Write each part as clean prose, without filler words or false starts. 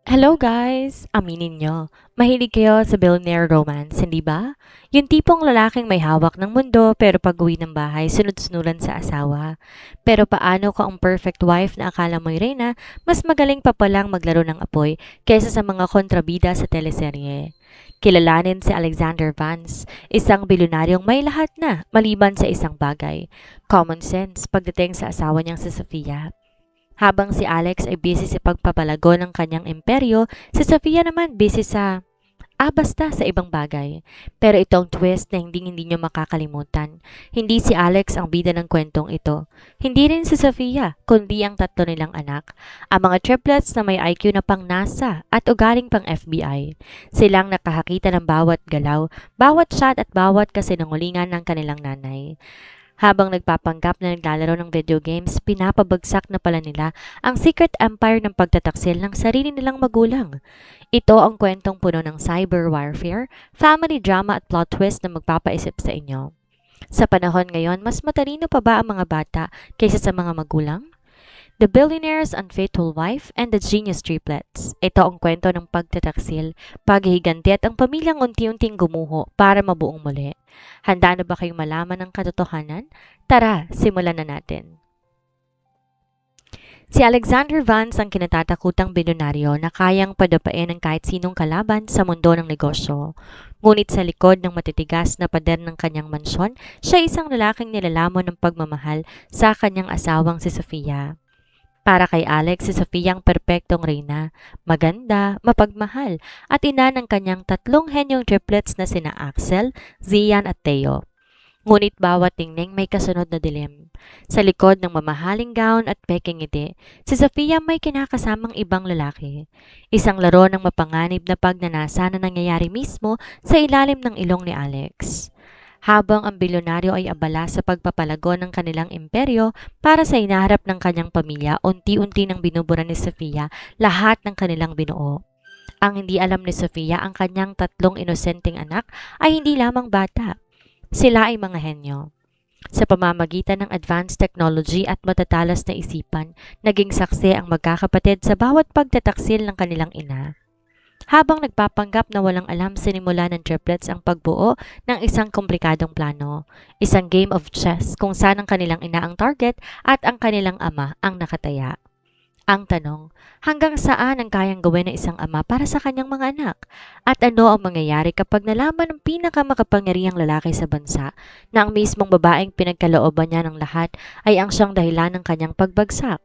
Hello guys! Aminin nyo, mahilig kayo sa billionaire romance, hindi ba? Yung tipong lalaking may hawak ng mundo pero pag-uwi ng bahay, sunod-sunuran sa asawa. Pero paano kung ang perfect wife na akala mo'y reyna, mas magaling pa palang maglaro ng apoy kaysa sa mga kontrabida sa teleserye? Kilalanin si Alexander Vance, isang bilyonaryong may lahat na maliban sa isang bagay, common sense pagdating sa asawa niyang si Sofia. Habang si Alex ay busy sa pagpapalago ng kanyang imperyo, si Sofia naman busy sa basta sa ibang bagay. Pero itong twist na hindi nyo makakalimutan. Hindi si Alex ang bida ng kwentong ito. Hindi rin si Sofia, kundi ang tatlo nilang anak. Ang mga triplets na may IQ na pang NASA at ugaling pang FBI. Silang nakahakita ng bawat galaw, bawat shot at bawat kasinungalingan ng kanilang nanay. Habang nagpapanggap na naglalaro ng video games, pinapabagsak na pala nila ang secret empire ng pagtataksil ng sarili nilang magulang. Ito ang kwentong puno ng cyber warfare, family drama at plot twist na magpapaisip sa inyo. Sa panahon ngayon, mas matalino pa ba ang mga bata kaysa sa mga magulang? The Billionaire's Unfaithful Wife and the Genius Triplets. Ito ang kwento ng pagtataksil, paghihiganti at ang pamilyang unti-unting gumuho para mabuong muli. Handa na ba kayong malaman ang katotohanan? Tara, simulan na natin. Si Alexander Vance ang kinatatakutang bilyonaryo na kayang padapain ng kahit sinong kalaban sa mundo ng negosyo. Ngunit sa likod ng matitigas na pader ng kanyang mansyon, siya isang lalaking nilalamon ng pagmamahal sa kanyang asawang si Sofia. Para kay Alex, si Sofia ang perpektong reyna, maganda, mapagmahal, at ina ng kanyang tatlong henyong triplets na sina Axel, Zian at Theo. Ngunit bawat tingning may kasunod na dilim. Sa likod ng mamahaling gown at peking ngiti, si Sofia may kinakasamang ibang lalaki. Isang laro ng mapanganib na pagnanasa na nangyayari mismo sa ilalim ng ilong ni Alex. Habang ang bilyonaryo ay abala sa pagpapalago ng kanilang imperyo para sa inaharap ng kanyang pamilya, unti-unti nang binubura ni Sofia lahat ng kanilang binuo. Ang hindi alam ni Sofia ang kanyang tatlong inosenteng anak ay hindi lamang bata. Sila ay mga henyo. Sa pamamagitan ng advanced technology at matatalas na isipan, naging saksi ang magkakapatid sa bawat pagtataksil ng kanilang ina. Habang nagpapanggap na walang alam, sinimula ng triplets ang pagbuo ng isang komplikadong plano. Isang game of chess kung saan ang kanilang ina ang target at ang kanilang ama ang nakataya. Ang tanong, hanggang saan ang kayang gawin ng isang ama para sa kanyang mga anak? At ano ang mangyayari kapag nalaman ng pinakamakapangyarihang lalaki sa bansa na ang mismong babaeng pinagkalooban niya ng lahat ay ang siyang dahilan ng kanyang pagbagsak?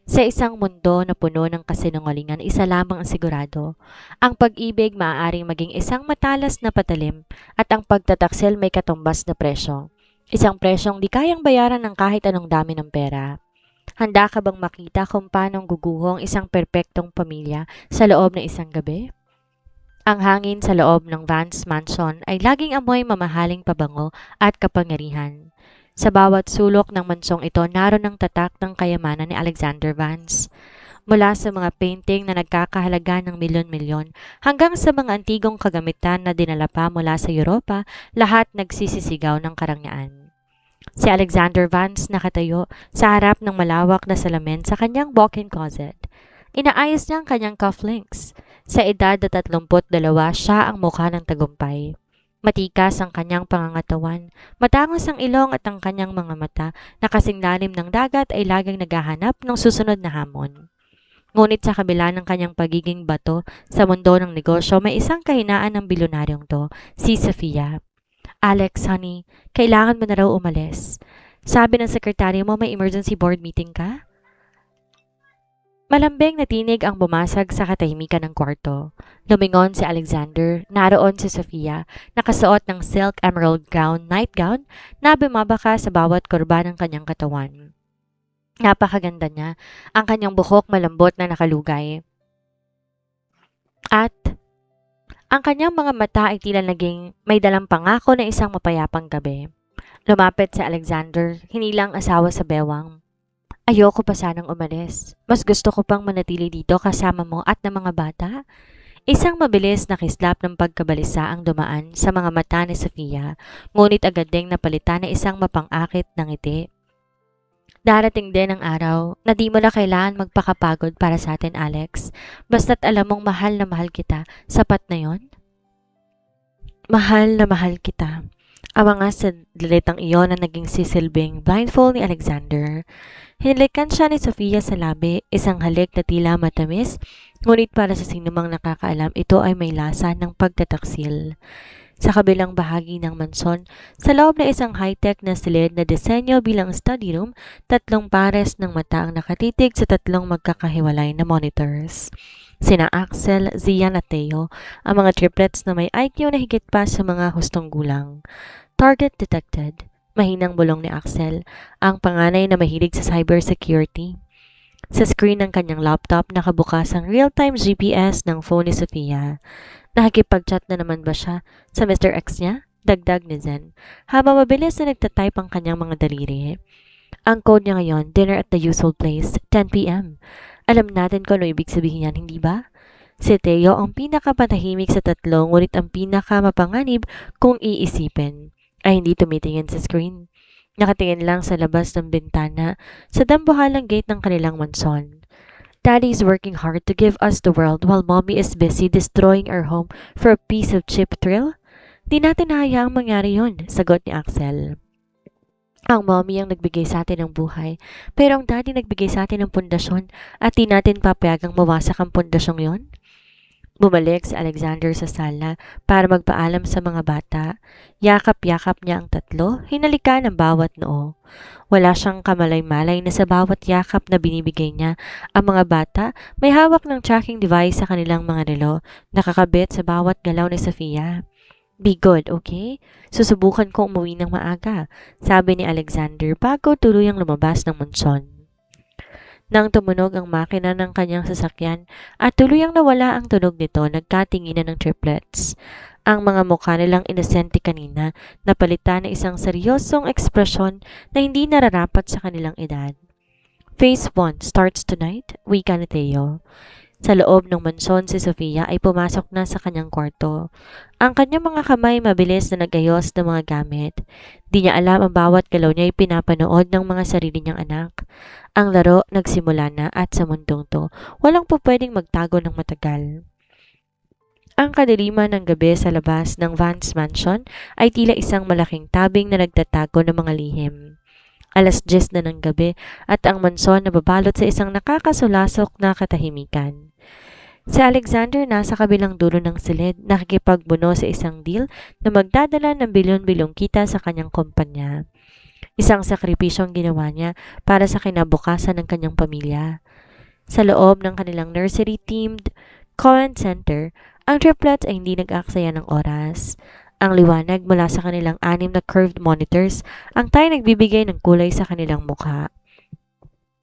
Sa isang mundo na puno ng kasinungalingan, isa lamang ang sigurado. Ang pag-ibig maaaring maging isang matalas na patalim at ang pagtataksil may katumbas na presyo. Isang presyong di kayang bayaran ng kahit anong dami ng pera. Handa ka bang makita kung paano guguho ang isang perpektong pamilya sa loob ng isang gabi? Ang hangin sa loob ng Vance Mansion ay laging amoy mamahaling pabango at kapangyarihan. Sa bawat sulok ng mansong ito, naroon ang tatak ng kayamanan ni Alexander Vance. Mula sa mga painting na nagkakahalaga ng milyon-milyon hanggang sa mga antigong kagamitan na dinala pa mula sa Europa, lahat nagsisisigaw ng karangyaan. Si Alexander Vance nakatayo sa harap ng malawak na salamin sa kanyang walk-in closet. Inaayos niya ang kanyang cufflinks. Sa edad na 32, siya ang mukha ng tagumpay. Matikas ang kanyang pangangatawan, matangos ang ilong at ang kanyang mga mata na kasing lalim ng dagat ay laging naghahanap ng susunod na hamon. Ngunit sa kabila ng kanyang pagiging bato sa mundo ng negosyo, may isang kahinaan ng bilyonaryong to, si Sofia. Alex, honey, kailangan mo na raw umalis. Sabi ng sekretaryo mo may emergency board meeting ka? Malambing na tinig ang bumasag sa katahimikan ng kwarto. Lumingon si Alexander, naroon si Sofia, nakasuot ng silk emerald nightgown na bumabaka sa bawat kurba ng kanyang katawan. Napakaganda niya, ang kanyang buhok malambot na nakalugay. At ang kanyang mga mata ay tila naging may dalang pangako na isang mapayapang gabi. Lumapit si Alexander, hinilang asawa sa bewang. Ayoko pa sanang umalis. Mas gusto ko pang manatili dito kasama mo at ng mga bata. Isang mabilis na kislap ng pagkabalisa ang dumaan sa mga mata ni Sofia, ngunit agad ding napalitan na isang mapang-akit ng ngiti. Darating din ang araw na di mo na kailangan magpakapagod para sa atin, Alex. Basta't alam mong mahal na mahal kita, sapat na yon. Mahal na mahal kita. Ang mga salitang iyon na naging sisilbing blindfold ni Alexander. Hinalikan siya ni Sofia sa labi, isang halik na tila matamis, ngunit para sa sinumang nakakaalam, ito ay may lasa ng pagtataksil. Sa kabilang bahagi ng mansyon, sa loob na isang high-tech na silid na disenyo bilang study room, tatlong pares ng mata ang nakatitig sa tatlong magkakahiwalay na monitors. Sina Axel, Zian at Theo, ang mga triplets na may IQ na higit pa sa mga hustong gulang. Target detected. Mahinang bulong ni Axel, ang panganay na mahilig sa cybersecurity. Sa screen ng kanyang laptop, nakabukas ang real-time GPS ng phone ni Sofia. Nakikipag-chat na naman ba siya sa Mr. X niya? Dagdag ni Zen, habang mabilis na nagtatype ang kanyang mga daliri. Ang code niya ngayon, dinner at the usual place, 10 p.m. Alam natin kung ano ibig sabihin yan, hindi ba? Si Theo ang pinakapatahimik sa tatlo, ngunit ang pinakamapanganib kung iisipin ay hindi tumitingin sa screen. Nakatingin lang sa labas ng bintana sa dambuhalang gate ng kanilang mansyon. Daddy's working hard to give us the world while Mommy is busy destroying our home for a piece of cheap thrill? Di natin hayaang mangyari yun, sagot ni Axel. Ang mommy ang nagbigay sa atin ng buhay, pero ang daddy nagbigay sa atin ng pundasyon at di natin papayagang mawasak ang pundasyong yon. Bumalik si Alexander sa sala para magpaalam sa mga bata. Yakap-yakap niya ang tatlo, hinalikan ang bawat noo. Wala siyang kamalay-malay na sa bawat yakap na binibigay niya. Ang mga bata may hawak ng tracking device sa kanilang mga relo, nakakabit sa bawat galaw ni Sofia. Be good, okay? Susubukan ko umuwi ng maaga, sabi ni Alexander bago tuluyang lumabas ng mansyon. Nang tumunog ang makina ng kanyang sasakyan at tuluyang nawala ang tunog nito, nagkatinginan ng triplets. Ang mga mukha nilang inosente kanina napalitan ng isang seryosong ekspresyon na hindi nararapat sa kanilang edad. Phase 1 starts tonight, wika ni Theo. Sa loob ng mansyon, si Sofia ay pumasok na sa kanyang kwarto. Ang kanyang mga kamay mabilis na nag-ayos ng mga gamit. Di niya alam ang bawat galaw niya ay pinapanood ng mga sarili niyang anak. Ang laro nagsimula na at sa mundong to, walang po pwedeng magtago ng matagal. Ang kadiliman ng gabi sa labas ng Vance Mansion ay tila isang malaking tabing na nagtatago ng mga lihim. 10:00 na ng gabi at ang mansyon nababalot sa isang nakakasulasok na katahimikan. Si Alexander nasa kabilang dulo ng silid, nakikipagbuno sa isang deal na magdadala ng bilyon-bilyong kita sa kanyang kumpanya. Isang sakripisyong ginawa niya para sa kinabukasan ng kanyang pamilya. Sa loob ng kanilang nursery-themed command center, ang triplets ay hindi nag-aksaya ng oras. Ang liwanag mula sa kanilang 6 na curved monitors ang tayo nagbibigay ng kulay sa kanilang mukha.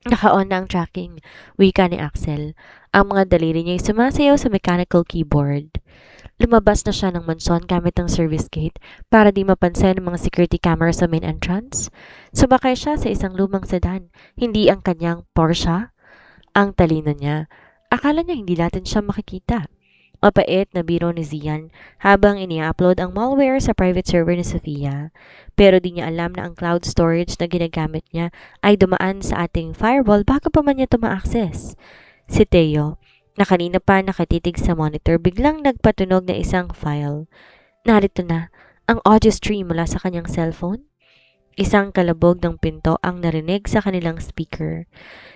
Naka-on na ang tracking, wika ni Axel. Ang mga daliri niya ay sumasayaw sa mechanical keyboard. Lumabas na siya ng mansyon gamit ang service gate para di mapansin ng mga security camera sa main entrance. Sumakay siya sa isang lumang sedan, hindi ang kanyang Porsche. Ang talino niya. Akala niya hindi natin siya makikita. Mapait na biro ni Zian habang ini-upload ang malware sa private server ni Sofia. Pero di niya alam na ang cloud storage na ginagamit niya ay dumaan sa ating firewall bago pa man niya ito ma-access. Si Theo, na kanina pa nakatitig sa monitor, biglang nagpatunog na isang file. Narito na, ang audio stream mula sa kanyang cellphone. Isang kalabog ng pinto ang narinig sa kanilang speaker.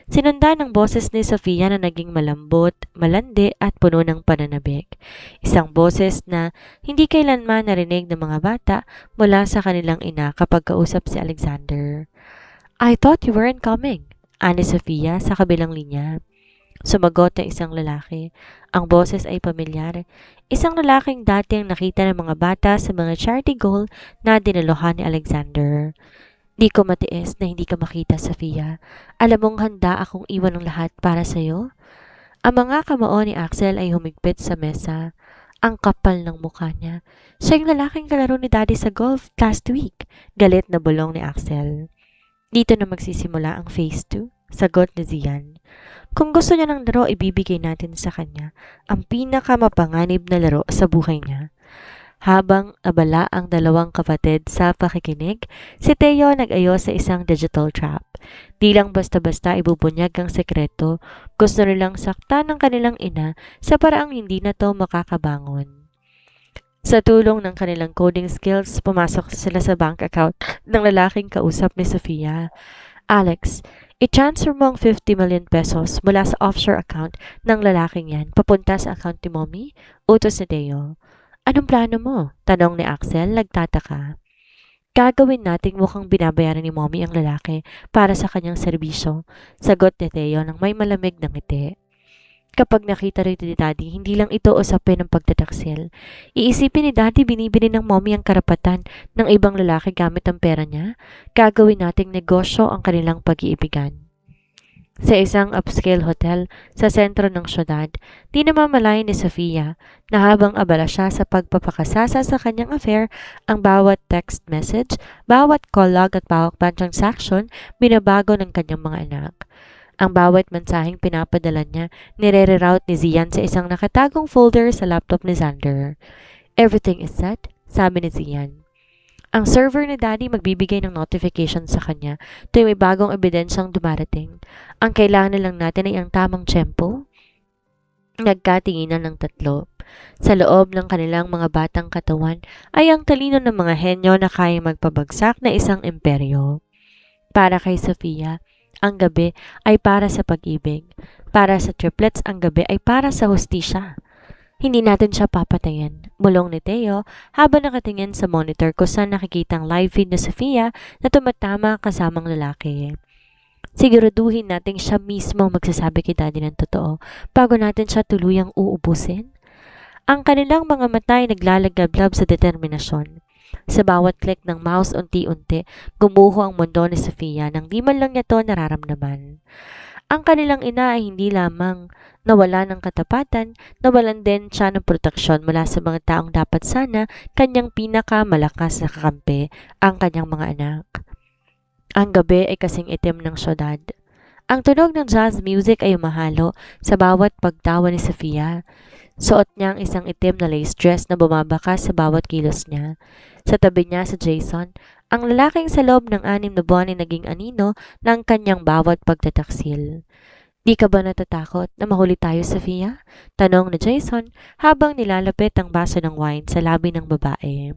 Sinundan ng boses ni Sofia na naging malambot, malandi at puno ng pananabik. Isang boses na hindi kailanman narinig ng mga bata mula sa kanilang ina kapag kausap si Alexander. I thought you weren't coming, ani Sofia sa kabilang linya. Sumagot ng isang lalaki. Ang boses ay pamilyar. Isang lalaking dating nakita ng mga bata sa mga charity goal na dinaluhan ni Alexander. Di ko matiis na hindi ka makita, Sofia. Alam mong handa akong iwan ng lahat para sa'yo? Ang mga kamao ni Axel ay humigpit sa mesa. Ang kapal ng mukha niya. Siya yung lalaking kalaro ni Daddy sa golf last week. Galit na bulong ni Axel. Dito na magsisimula ang phase 2, sagot ni Zian. Kung gusto niya ng laro, ibibigay natin sa kanya ang pinakamapanganib na laro sa buhay niya. Habang abala ang dalawang kapatid sa pakikinig, si Teo nag-ayos sa isang digital trap. Di lang basta-basta ibubunyag ang sekreto, gusto nilang saktan ng kanilang ina sa paraang hindi na to makakabangon. Sa tulong ng kanilang coding skills, pumasok sila sa bank account ng lalaking kausap ni Sofia. Alex, i-transfer mo ang 50 million pesos mula sa offshore account ng lalaking yan papunta sa account ni Mommy, utos ni Teo. Anong plano mo? Tanong ni Axel, nagtataka. Gagawin nating mukhang binabayaran ni Mommy ang lalaki para sa kanyang serbisyo, sagot ni Teo nang may malamig na ngiti. Kapag nakita rito ni Daddy, hindi lang ito usapin ng pagtataksil. Iisipin ni Daddy binibili ng Mommy ang karapatan ng ibang lalaki gamit ang pera niya. Gagawin nating negosyo ang kanilang pag-iibigan. Sa isang upscale hotel sa sentro ng syudad, di namamalayan ni Sofia na habang abala siya sa pagpapakasasa sa kanyang affair, ang bawat text message, bawat call log at bawat bank transaction binabago ng kanyang mga anak. Ang bawat mensaheng pinapadala niya, nire-reroute ni Zian sa isang nakatagong folder sa laptop ni Xander. Everything is set, sabi ni Zian. Ang server ni Daddy magbibigay ng notification sa kanya tuwing may bagong ebidensyang dumarating. Ang kailangan na lang natin ay ang tamang tiyempo. Nagkatinginan ng tatlo. Sa loob ng kanilang mga batang katawan ay ang talino ng mga henyo na kayang magpabagsak na isang imperyo. Para kay Sofia, ang gabi ay para sa pag-ibig. Para sa triplets, ang gabi ay para sa hustisya. Hindi natin siya papatayin, bulong ni Teo habang nakatingin sa monitor kung saan nakikitang live feed ni Sofia na tumatama kasamang lalaki. Siguraduhin natin siya mismo magsasabi kay Daddy ng totoo bago natin siya tuluyang uubusin. Ang kanilang mga mata ay naglalagablab sa determinasyon. Sa bawat click ng mouse unti-unti, gumuho ang mundo ni Sofia nang di man lang niya to nararamdaman. Ang kanilang ina ay hindi lamang nawala ng katapatan, nawalan din siya ng proteksyon mula sa mga taong dapat sana kanyang pinakamalakas na kakampi, ang kanyang mga anak. Ang gabi ay kasing itim ng syudad. Ang tunog ng jazz music ay umahalo sa bawat pagtawa ni Sofia. Suot niya ang isang itim na lace dress na bumabakas sa bawat kilos niya. Sa tabi niya si Jason, ang lalaking sa loob ng 6 na buwan ay naging anino ng kanyang bawat pagtataksil. Di ka ba natatakot na mahuli tayo, Sofia? Tanong ni Jason habang nilalapit ang baso ng wine sa labi ng babae.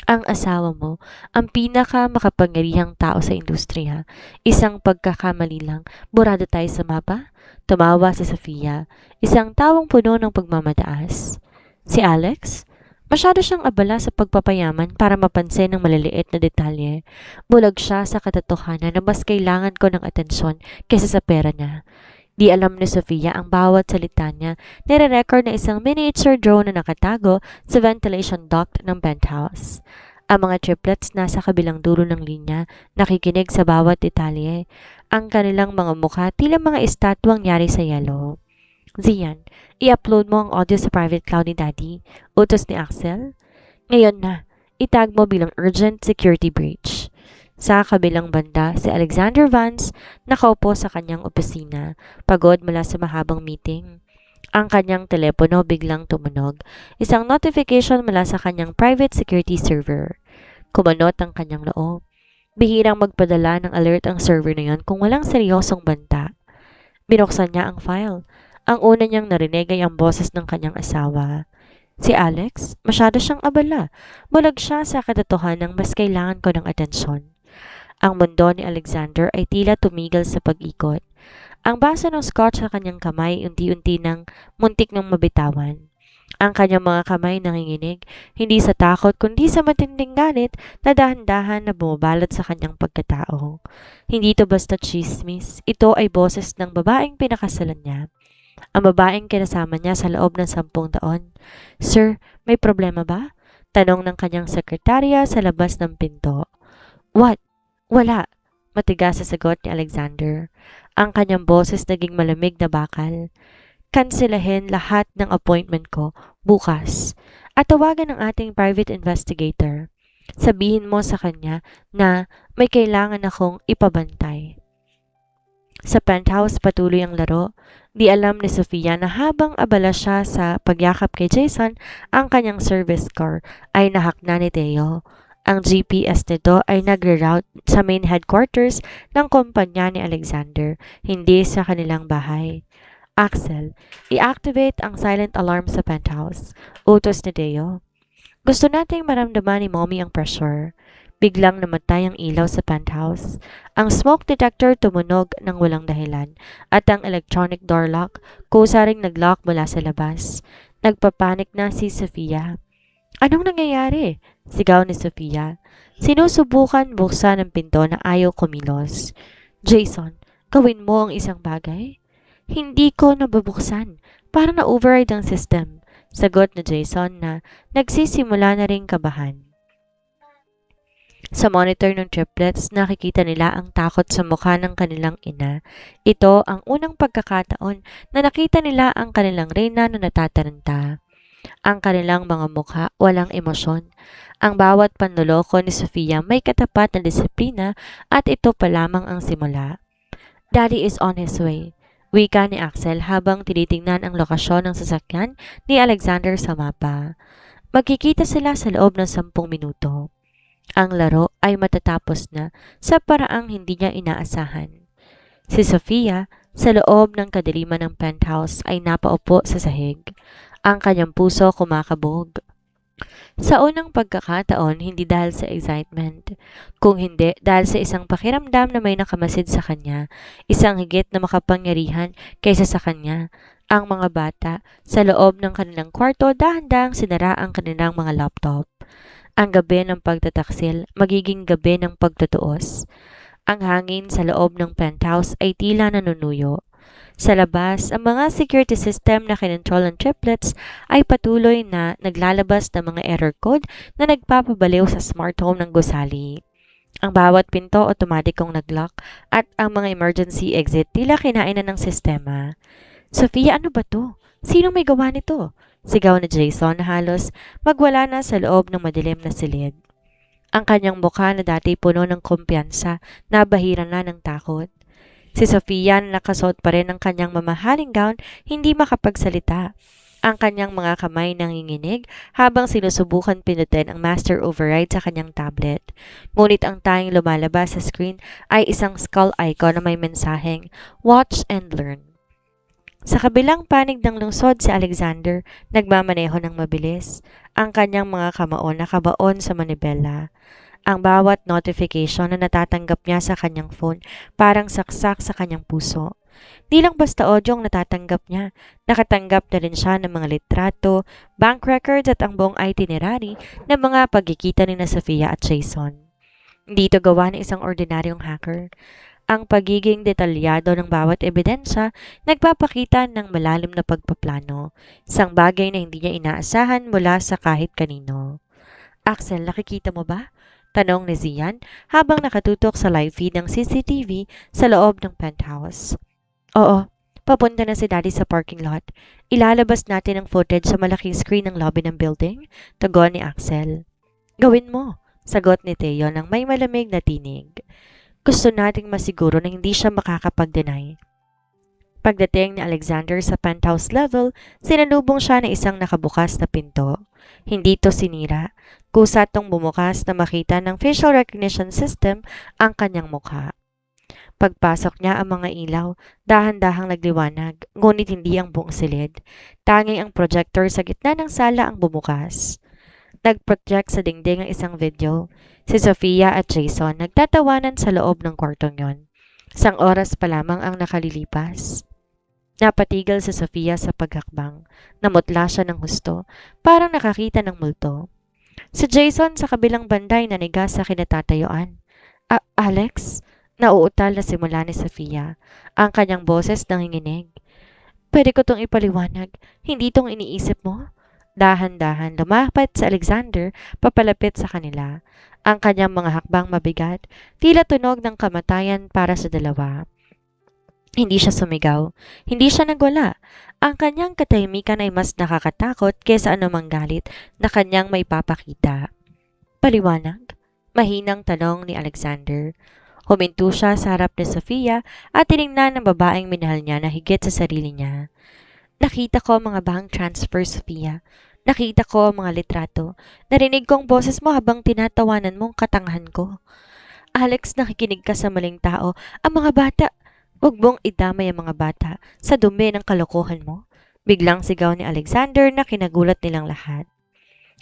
Ang asawa mo, ang pinaka makapangyarihang tao sa industriya. Isang pagkakamali lang, burado tayo sa mapa? Tumawa si Sofia, isang tawang puno ng pagmamataas. Si Alex? Masyado siyang abala sa pagpapayaman para mapansin ng maliliit na detalye. Bulag siya sa katotohanan na mas kailangan ko ng atensyon kaysa sa pera niya. Di alam ni Sofia ang bawat salita niya, nire-record na isang miniature drone na nakatago sa ventilation duct ng penthouse. Ang mga triplets nasa kabilang dulo ng linya, nakikinig sa bawat detalye. Ang kanilang mga mukha tila mga estatwang yari sa yelo. Zian, i-upload mo ang audio sa private cloud ni Daddy, utos ni Axel. Ngayon na, itag mo bilang urgent security breach. Sa kabilang banda, si Alexander Vance nakaupo sa kanyang opisina, pagod mula sa mahabang meeting. Ang kanyang telepono biglang tumunog, isang notification mula sa kanyang private security server. Kumanot ang kanyang loob. Bihirang magpadala ng alert ang server na yon kung walang seryosong banta. Binuksan niya ang file. Ang una niyang narinig ay ang boses ng kanyang asawa. Si Alex, masyado siyang abala. Bulag siya sa katotohanang mas kailangan ko ng atensyon. Ang mundo ni Alexander ay tila tumigil sa pag-ikot. Ang baso ng scotch sa kanyang kamay unti-unti nang muntik ng mabitawan. Ang kanyang mga kamay nanginginig, hindi sa takot kundi sa matinding galit na dahan-dahan na bumabalot sa kanyang pagkatao. Hindi ito basta chismis, ito ay boses ng babaeng pinakasalan niya. Ang babaeng kinasama niya sa loob ng 10 taon. Sir, may problema ba? Tanong ng kanyang sekretarya sa labas ng pinto. What? Wala. Matigas sa sagot ni Alexander. Ang kanyang boses naging malamig na bakal. Kanselahin lahat ng appointment ko bukas at tawagan ang ating private investigator. Sabihin mo sa kanya na may kailangan akong ipabantay. Sa penthouse patuloy ang laro. Di alam ni Sofia na habang abala siya sa pagyakap kay Jason, ang kanyang service car ay nahak na ni Theo. Ang GPS nito ay nagre-route sa main headquarters ng kumpanya ni Alexander, hindi sa kanilang bahay. Axel, i-activate ang silent alarm sa penthouse. Utos ni Theo. Gusto nating maramdaman ni Mommy ang pressure. Biglang namatay ang ilaw sa penthouse. Ang smoke detector tumunog ng walang dahilan at ang electronic door lock kusa ring nag-lock mula sa labas. Nagpapanik na si Sofia. Anong nangyayari? Sigaw ni Sofia. Sinusubukan buksan ang pinto na ayaw kumilos. Jason, gawin mo ang isang bagay? Hindi ko nabubuksan. Parang na-override ang system. Sagot ni Jason na nagsisimula na ring kabahan. Sa monitor ng triplets, nakikita nila ang takot sa mukha ng kanilang ina. Ito ang unang pagkakataon na nakita nila ang kanilang reyna na natataranta. Ang kanilang mga mukha walang emosyon. Ang bawat panloloko ni Sofia may katapat na disiplina at ito pa lamang ang simula. Daddy is on his way. Wika ni Axel habang tinitingnan ang lokasyon ng sasakyan ni Alexander sa mapa. Magkikita sila sa loob ng 10 minuto. Ang laro ay matatapos na sa paraang hindi niya inaasahan. Si Sofia, sa loob ng kadiliman ng penthouse ay napaupo sa sahig. Ang kanyang puso kumakabog. Sa unang pagkakataon, hindi dahil sa excitement, kung hindi dahil sa isang pakiramdam na may nakamasid sa kanya, isang higit na makapangyarihan kaysa sa kanya. Ang mga bata, sa loob ng kanilang kwarto, dahan-dahang sinara ang kanilang mga laptop. Ang gabi ng pagtataksil, magiging gabi ng pagtutuos. Ang hangin sa loob ng penthouse ay tila nanunuyo. Sa labas, ang mga security system na kinontrol ng triplets ay patuloy na naglalabas ng mga error code na nagpapabaliw sa smart home ng gusali. Ang bawat pinto otomatikong nag-lock at ang mga emergency exit tila kinain na ng sistema. Sofia, ano ba to? Sino may gawa nito? Sigaw ni Jason na halos magwala na sa loob ng madilim na silid. Ang kanyang mukha na dati puno ng kumpiyansa, nabahiran na ng takot. Si Sofia na nakasuot pa rin ng kanyang mamahaling gown, hindi makapagsalita. Ang kanyang mga kamay nanginginig habang sinusubukan pindutin ang master override sa kanyang tablet. Ngunit ang tanging lumalabas sa screen ay isang skull icon na may mensaheng, "Watch and Learn." Sa kabilang panig ng lungsod si Alexander, nagmamaneho ng mabilis. Ang kanyang mga kamao nakabaon sa manibela. Ang bawat notification na natatanggap niya sa kanyang phone parang saksak sa kanyang puso. Di lang basta audio ang natatanggap niya, nakatanggap na rin siya ng mga litrato, bank records at ang buong itinerary ng mga pagkikita ni Sofia at Jason. Hindi ito gawa ng isang ordinaryong hacker. Ang pagiging detalyado ng bawat ebidensya nagpapakita ng malalim na pagpaplano, isang bagay na hindi niya inaasahan mula sa kahit kanino. Axel, nakikita mo ba? Tanong ni Zian habang nakatutok sa live feed ng CCTV sa loob ng penthouse. Oo, papunta na si Daddy sa parking lot. Ilalabas natin ang footage sa malaking screen ng lobby ng building, tugon ni Axel. Gawin mo, sagot ni Theo nang may malamig na tinig. Gusto nating masiguro na hindi siya makakapag-deny. Pagdating ni Alexander sa penthouse level, sinalubong siya ng isang nakabukas na pinto. Hindi to sinira. Kusa tong bumukas na makita ng facial recognition system ang kanyang mukha. Pagpasok niya ang mga ilaw, dahan-dahang nagliwanag, ngunit hindi ang buong silid. Tanging ang projector sa gitna ng sala ang bumukas. Nag-project sa dingding ang isang video. Si Sofia at Jason nagtatawanan sa loob ng kwartong yon. Isang oras pa lamang ang nakalilipas. Napatigil si Sofia sa paghakbang. Namutla siya ng husto, parang nakakita ng multo. Si Jason sa kabilang banday naniga sa kinatatayuan. Alex? Nauutal na simula ni Sofia. Ang kanyang boses nanginginig. Pwede ko tong ipaliwanag. Hindi tong iniisip mo? Dahan-dahan lumapit si Alexander papalapit sa kanila. Ang kanyang mga hakbang mabigat, tila tunog ng kamatayan para sa dalawa. Hindi siya sumigaw, hindi siya nagwala. Ang kanyang katahimikan ay mas nakakatakot kaysa anumang galit na kanyang may papakita. Paliwanag? Mahinang tanong ni Alexander. Huminto siya sa harap ni Sofia at tiningnan ng babaeng minahal niya na higit sa sarili niya. Nakita ko ang mga bank transfer, Sofia. Nakita ko ang mga litrato. Narinig ko ang boses mo habang tinatawanan mo ang katangahan ko. Alex, nakikinig ka sa maling tao. Ang mga bata. Huwag mong idamay ang mga bata sa dumi ng kalokohan mo. Biglang sigaw ni Alexander na kinagulat nilang lahat.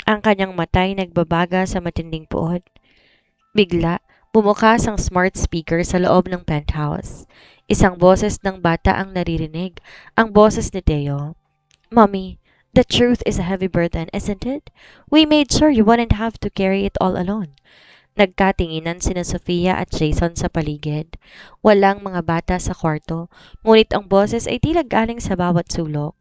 Ang kanyang matay nagbabaga sa matinding puot. Bigla, bumukas ang smart speaker sa loob ng penthouse. Isang boses ng bata ang naririnig, ang boses ni Teo. Mommy, the truth is a heavy burden, isn't it? We made sure you wouldn't have to carry it all alone. Nagkatinginan sina Sofia at Jason sa paligid. Walang mga bata sa kwarto, ngunit ang boses ay tila galing sa bawat sulok.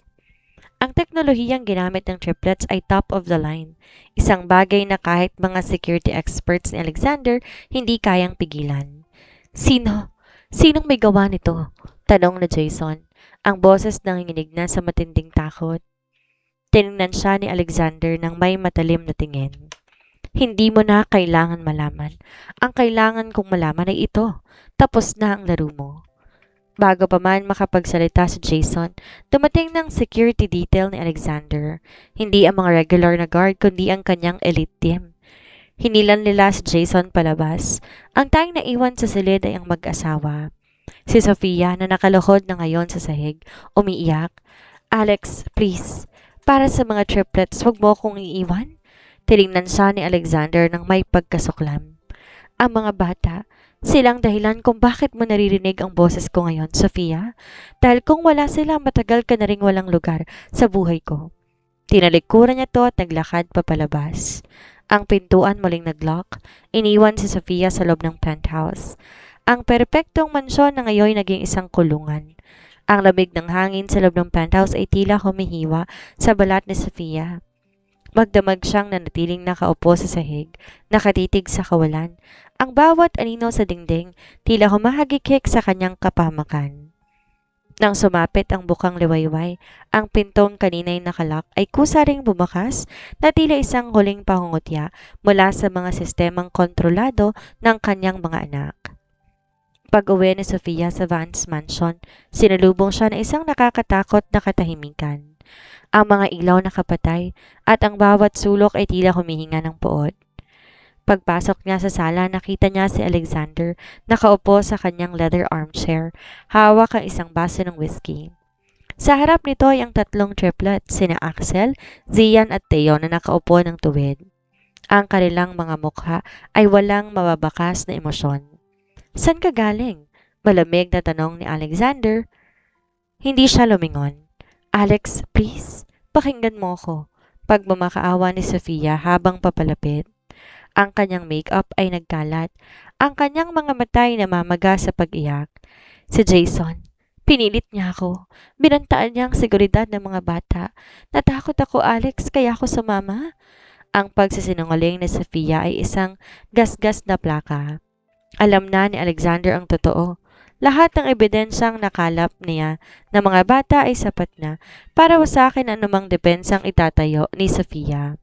Ang teknolohiyang ginamit ng triplets ay top of the line. Isang bagay na kahit mga security experts ni Alexander hindi kayang pigilan. Sino? Sinong may gawa nito? Tanong na Jason. Ang boses nanginginig na sa matinding takot. Tinignan siya ni Alexander ng may matalim na tingin. Hindi mo na kailangan malaman. Ang kailangan kong malaman ay ito. Tapos na ang laro mo. Bago pa man makapagsalita si Jason, dumating ng security detail ni Alexander. Hindi ang mga regular na guard kundi ang kanyang elite team. Hinilan nila si Jason palabas. Ang tanging naiwan sa silid ay ang mag-asawa. Si Sofia na nakaluhod na ngayon sa sahig, umiiyak. Alex, please, para sa mga triplets, huwag mo akong iiwan. Tiningnan siya ni Alexander ng may pagkasuklam. Ang mga bata, silang dahilan kung bakit mo naririnig ang boses ko ngayon, Sofia. Dahil kung wala sila, matagal ka na ring walang lugar sa buhay ko. Tinalikuran niya to at naglakad papalabas. Ang pintuan muling naglock, iniwan si Sofia sa loob ng penthouse. Ang perpektong mansyon na ngayon naging isang kulungan. Ang lamig ng hangin sa loob ng penthouse ay tila humihiwa sa balat ni Sofia. Magdamag siyang nanatiling nakaupo sa sahig, nakatitig sa kawalan. Ang bawat anino sa dingding, tila humahagikik sa kanyang kapamakan. Nang sumapit ang bukang liwayway, ang pintong kanina'y nakalak ay kusa ring bumakas na tila isang huling pangungutya mula sa mga sistemang kontrolado ng kanyang mga anak. Pag-uwi ni Sofia sa Vance Mansion, sinalubong siya ng isang nakakatakot na katahimikan. Ang mga ilaw nakapatay at ang bawat sulok ay tila humihinga ng puot. Pagpasok niya sa sala, nakita niya si Alexander nakaupo sa kanyang leather armchair, hawak ang isang baso ng whiskey. Sa harap nito ay ang tatlong triplets, sina Axel, Zian at Theo na nakaupo ng tuwid. Ang kanilang mga mukha ay walang mababakas na emosyon. San ka galing? Malamig na tanong ni Alexander. Hindi siya lumingon. Alex, please, pakinggan mo ko. Pagmamakaawa ni Sofia habang papalapit. Ang kanyang makeup ay nagkalat. Ang kanyang mga mata ay namamaga sa pag-iyak. Si Jason, pinilit niya ako. Binantaan niya ang seguridad ng mga bata. Natakot ako, Alex, kaya ako sumama. Ang pagsisinungaling ni Sofia ay isang gasgas na plaka. Alam na ni Alexander ang totoo. Lahat ng ebidensyang nakalap niya na mga bata ay sapat na para wasakin anumang depensang itatayo ni Sofia.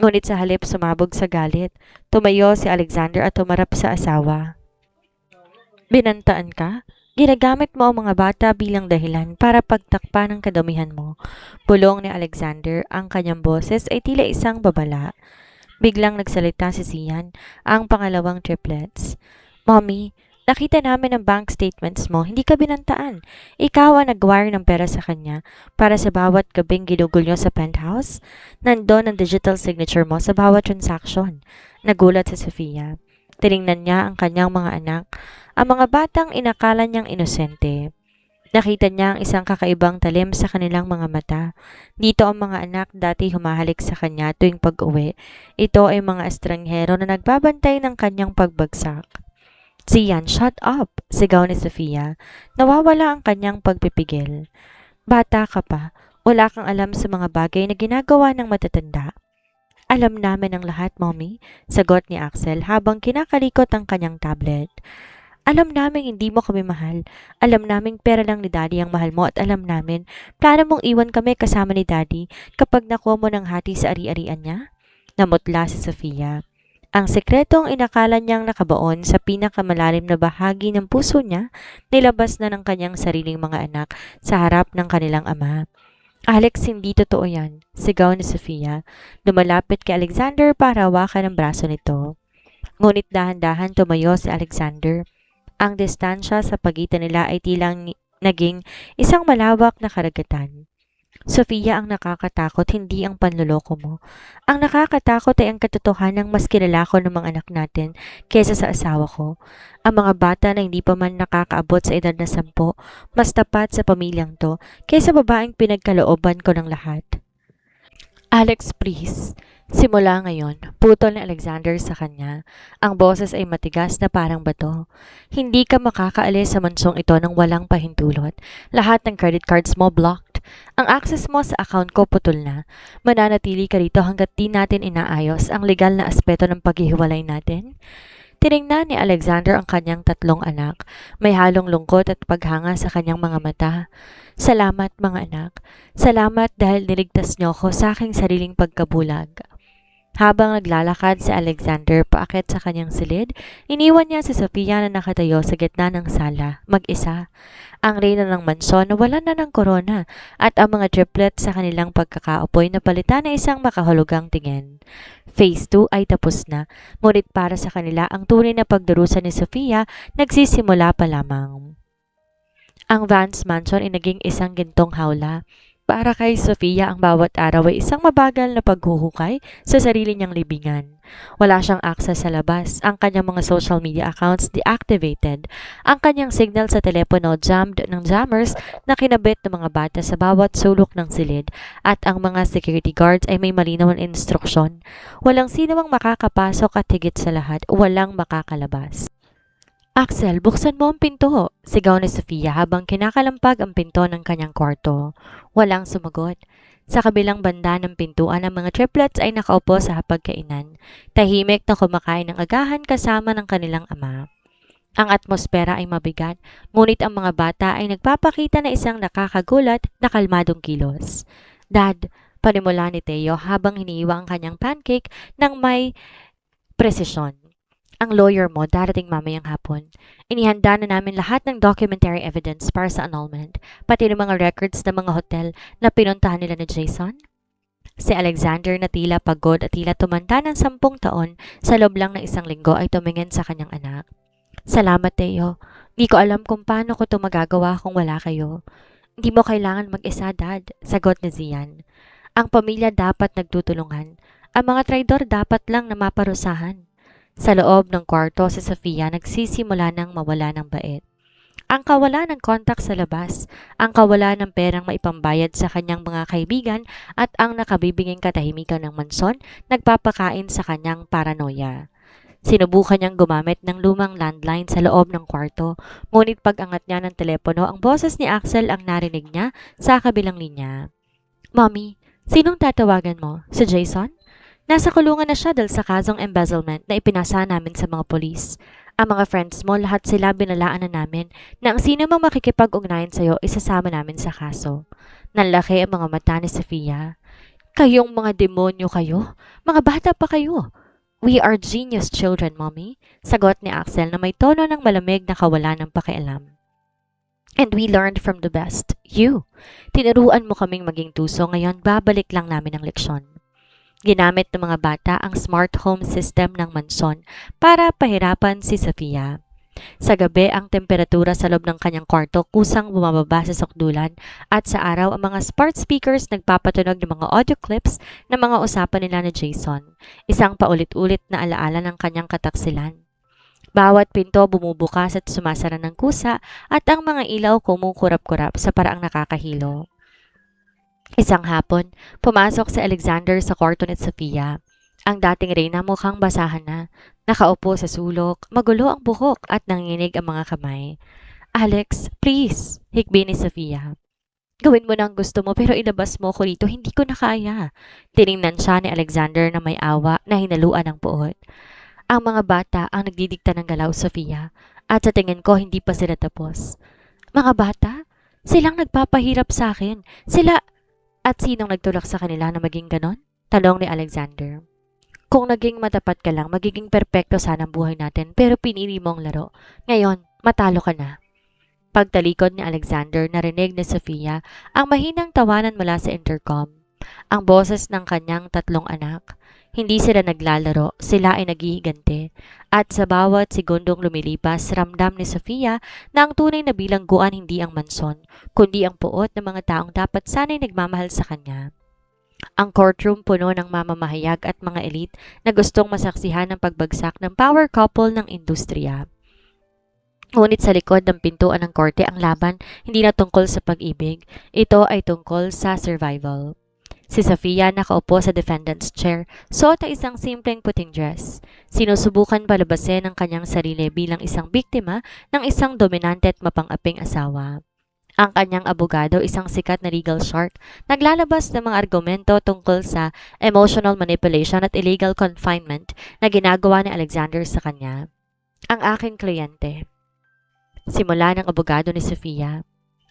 Ngunit sa halip sumabog sa galit, tumayo si Alexander at tumarap sa asawa. Binantaan ka? Ginagamit mo ang mga bata bilang dahilan para pagtakpan ang kadamihan mo. Bulong ni Alexander, ang kanyang boses ay tila isang babala. Biglang nagsalita si Zian, ang pangalawang triplets. Mommy, nakita namin ang bank statements mo, hindi ka binantaan. Ikaw ang nag-wire ng pera sa kanya para sa bawat gabing ginugol nyo sa penthouse. Nandun ang digital signature mo sa bawat transaction. Nagulat si Sofia. Tiningnan niya ang kanyang mga anak, ang mga batang inakala niyang inosente. Nakita niya ang isang kakaibang talim sa kanilang mga mata. Dito ang mga anak dati humahalik sa kanya tuwing pag-uwi. Ito ay mga estranghero na nagbabantay ng kanyang pagbagsak. Zian, shut up! Sigaw ni Sofia. Nawawala ang kanyang pagpipigil. Bata ka pa. Wala kang alam sa mga bagay na ginagawa ng matatanda. Alam namin ang lahat, Mommy, sagot ni Axel habang kinakalikot ang kanyang tablet. Alam namin hindi mo kami mahal. Alam namin pera lang ni Daddy ang mahal mo at alam namin plano mong iwan kami kasama ni Daddy kapag nakuha mo ng hati sa ari-arian niya. Namutla si Sofia. Ang sekretong inakala niyang nakabaon sa pinakamalalim na bahagi ng puso niya, nilabas na ng kanyang sariling mga anak sa harap ng kanilang ama. Alex, hindi totoo yan, sigaw ni Sofia. Lumalapit kay Alexander para hawakan ang braso nito. Ngunit dahan-dahan tumayo si Alexander. Ang distansya sa pagitan nila ay tilang naging isang malawak na karagatan. Sofia, ang nakakatakot, hindi ang panloloko mo. Ang nakakatakot ay ang katotohanang mas kilala ko ng mga anak natin kaysa sa asawa ko. Ang mga bata na hindi pa man nakakaabot sa edad na 10, mas tapat sa pamilyang to kaysa babaeng pinagkalooban ko ng lahat. Alex, please. Simula ngayon, putol ni Alexander sa kanya. Ang boses ay matigas na parang bato. Hindi ka makakaalis sa mansong ito nang walang pahintulot. Lahat ng credit cards mo blocked. Ang access mo sa account ko putol na. Mananatili ka rito hanggat di natin inaayos ang legal na aspeto ng paghihiwalay natin. Tiningnan ni Alexander ang kanyang 3 anak. May halong lungkot at paghanga sa kanyang mga mata. Salamat mga anak. Salamat dahil niligtas niyo ako sa aking sariling pagkabulag. Habang naglalakad si Alexander paakyat sa kanyang silid, iniwan niya si Sofia na nakatayo sa gitna ng sala, mag-isa. Ang reyna ng mansyon na wala na ng korona at ang mga triplets sa kanilang pagkakaupoy na palitan na isang makahulugang tingin. Phase 2 ay tapos na, ngunit para sa kanila ang tunay na pagdurusa ni Sofia nagsisimula pa lamang. Ang Vance Mansion ay naging isang gintong hawla. Para kay Sofia, ang bawat araw ay isang mabagal na paghuhukay sa sarili niyang libingan. Wala siyang access sa labas, ang kanyang mga social media accounts deactivated, ang kanyang signal sa telepono jammed ng jammers na kinabit ng mga bata sa bawat sulok ng silid, at ang mga security guards ay may malinaw na instruksyon. Walang sino mang makakapasok at higit sa lahat, walang makakalabas. Axel, buksan mo ang pinto, sigaw ni Sofia habang kinakalampag ang pinto ng kanyang kwarto. Walang sumagot. Sa kabilang banda ng pintuan, ang mga triplets ay nakaupo sa hapagkainan, tahimik na kumakain ng agahan kasama ng kanilang ama. Ang atmosfera ay mabigat, ngunit ang mga bata ay nagpapakita na isang nakakagulat na kalmadong kilos. Dad, panimula ni Teo habang hinihiwa ang kanyang pancake ng may presisyon. Ang lawyer mo darating mamayang hapon. Inihanda na namin lahat ng documentary evidence para sa annulment, pati ng mga records ng mga hotel na pinuntahan nila ni Jason. Si Alexander na tila pagod at tila tumanda ng 10 taon sa loob lang ng 1 linggo ay tumingin sa kanyang anak. Salamat, Teo. Di ko alam kung paano ko ito magagawa kung wala kayo. Hindi mo kailangan mag-isa, Dad, sagot ni Zian. Ang pamilya dapat nagtutulungan. Ang mga traidor dapat lang na maparusahan. Sa loob ng kwarto, si Sofia nagsisimula ng mawala ng bait. Ang kawalan ng kontak sa labas, ang kawalan ng perang maipambayad sa kanyang mga kaibigan at ang nakabibinging katahimikan ng mansyon nagpapakain sa kanyang paranoia. Sinubukan niyang gumamit ng lumang landline sa loob ng kwarto, ngunit pag-angat niya ng telepono, ang boses ni Axel ang narinig niya sa kabilang linya. Mommy, sinong tatawagan mo? Si Jason? Nasa kulungan na siya dahil sa kasong embezzlement na ipinasa namin sa mga polis. Ang mga friends mo, lahat sila binalaan na namin na ang sino mang makikipag-ugnayan sa'yo isasama namin sa kaso. Nanlaki ang mga mata ni Sofia. Kayong mga demonyo kayo? Mga bata pa kayo? We are genius children, Mommy, sagot ni Axel na may tono ng malamig na kawalan ng pakialam. And we learned from the best, you. Tinuruan mo kaming maging tuso, ngayon babalik lang namin ang leksyon. Ginamit ng mga bata ang smart home system ng mansyon para pahirapan si Sofia. Sa gabi, ang temperatura sa loob ng kanyang kwarto kusang bumababa sa sukdulan at sa araw ang mga smart speakers nagpapatunog ng mga audio clips ng mga usapan nila ni Jason, isang paulit-ulit na alaala ng kanyang kataksilan. Bawat pinto bumubukas at sumasara ng kusa at ang mga ilaw kumukurap-kurap sa paraang nakakahilo. Isang hapon, pumasok si Alexander sa kwarto ni Sofia. Ang dating reyna mukhang basahan na. Nakaupo sa sulok, magulo ang buhok at nanginginig ang mga kamay. Alex, please, hikbi ni Sofia. Gawin mo na ang gusto mo pero ilabas mo ko rito, hindi ko na kaya. Tiningnan siya ni Alexander na may awa na hinaluan ng puot. Ang mga bata ang nagdidikta ng galaw, Sofia, at sa tingin ko hindi pa sila tapos. Mga bata? Silang nagpapahirap sa akin. Sila... At sinong nagtulak sa kanila na maging ganon? Talong ni Alexander. Kung naging matapat ka lang, magiging perpekto sana ang buhay natin pero pinili mo ang laro. Ngayon, matalo ka na. Pagtalikod ni Alexander, narinig ni Sofia ang mahinang tawanan mula sa intercom. Ang boses ng kanyang tatlong anak. Hindi sila naglalaro, sila ay naghihigante. At sa bawat segundong lumilipas, ramdam ni Sofia na ang tunay na bilangguan hindi ang mansyon, kundi ang puot ng mga taong dapat sana'y nagmamahal sa kanya. Ang courtroom puno ng mamamahayag at mga elite na gustong masaksihan ang pagbagsak ng power couple ng industriya. Ngunit sa likod ng pintuan ng korte ang laban hindi na tungkol sa pag-ibig, ito ay tungkol sa survival. Si Sofia nakaupo sa defendant's chair, suot ay isang simpleng puting dress. Sinusubukan palabasin ang kanyang sarili bilang isang biktima ng isang dominante at mapang-aping asawa. Ang kanyang abogado, isang sikat na legal shark, naglalabas ng mga argumento tungkol sa emotional manipulation at illegal confinement na ginagawa ni Alexander sa kanya. Ang aking kliyente. Simula ng abogado ni Sofia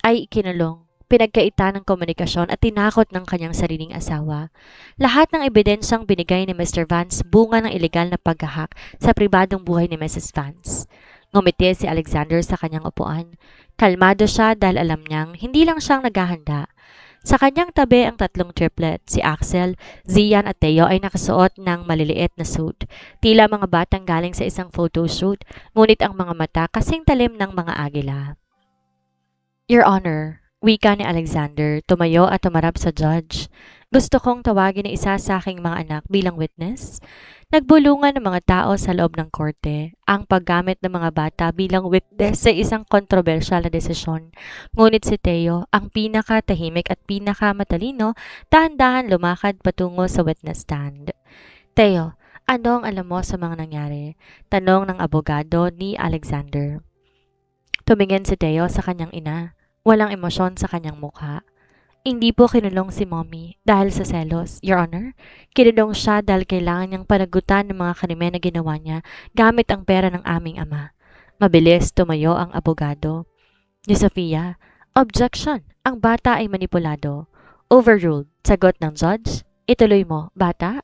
ay ikinulong, pinagkaita ng komunikasyon at tinakot ng kanyang sariling asawa. Lahat ng ebidensyang binigay ni Mr. Vance bunga ng ilegal na paghahak sa pribadong buhay ni Mrs. Vance. Ngumiti si Alexander sa kanyang upuan. Kalmado siya dahil alam niyang hindi lang siyang naghahanda. Sa kanyang tabi ang tatlong triplet, si Axel, Zian at Theo ay nakasuot ng maliliit na suit. Tila mga batang galing sa isang photoshoot, ngunit ang mga mata kasing talim ng mga agila. Your Honor, wika ni Alexander, tumayo at tumarap sa judge. Gusto kong tawagin ang isa sa aking mga anak bilang witness. Nagbulungan ng mga tao sa loob ng korte ang paggamit ng mga bata bilang witness sa isang kontrobersyal na desisyon. Ngunit si Theo, ang pinaka-tahimik at pinaka-matalino, dahan-dahan lumakad patungo sa witness stand. Theo, ano ang alam mo sa mga nangyari? Tanong ng abogado ni Alexander. Tumingin si Theo sa kanyang ina. Walang emosyon sa kanyang mukha. Hindi po kinulong si Mommy dahil sa selos, Your Honor. Kinulong siya dahil kailangan niyang panagutan ng mga krimen na ginawa niya gamit ang pera ng aming ama. Mabilis tumayo ang abogado. Ni Sofia, objection, ang bata ay manipulado. Overruled, sagot ng judge. Ituloy mo, bata.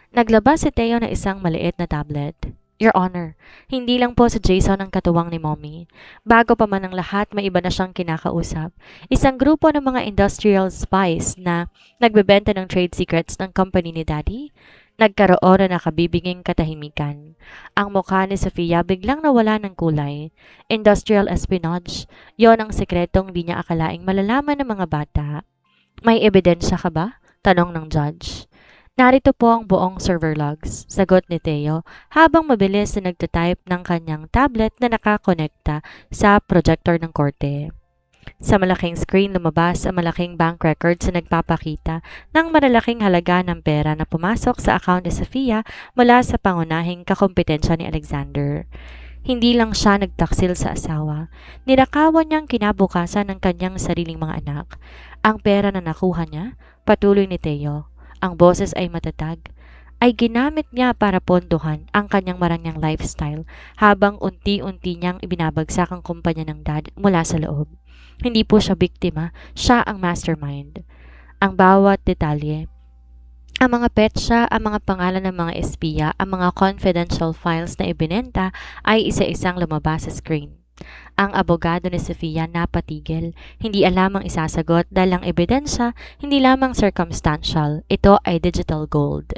Naglabas si Theo ng isang maliit na tablet. Your Honor, hindi lang po si Jason ang katuwang ni Mommy. Bago pa man ang lahat, may iba na siyang kinakausap. Isang grupo ng mga industrial spies na nagbebenta ng trade secrets ng company ni Daddy. Nagkaroon na nakabibinging katahimikan. Ang mukha ni Sofia biglang nawala ng kulay. Industrial espionage, yon ang sekretong di niya akalaing malalaman ng mga bata. May ebidensya ka ba? Tanong ng judge. Narito po ang buong server logs, sagot ni Theo habang mabilis na nagtatype ng kanyang tablet na nakakonekta sa projector ng korte. Sa malaking screen lumabas ang malaking bank records na nagpapakita ng malalaking halaga ng pera na pumasok sa account ni Sofia mula sa pangunahing kakumpetensya ni Alexander. Hindi lang siya nagtaksil sa asawa, ninakawan niyang kinabukasan ng kanyang sariling mga anak. Ang pera na nakuha niya, patuloy ni Theo, ang boses ay matatag, ay ginamit niya para pondohan ang kanyang marangyang lifestyle habang unti-unti niyang ibinabagsak ang kumpanya ng dad mula sa loob. Hindi po siya biktima, siya ang mastermind. Ang bawat detalye, ang mga petsa, ang mga pangalan ng mga espiya, ang mga confidential files na ibinenta ay isa-isang lumabas sa screen. Ang abogado ni Sofia napatigil. Hindi alam ang isasagot dahil ang ebidensya hindi lamang circumstantial, ito ay digital gold.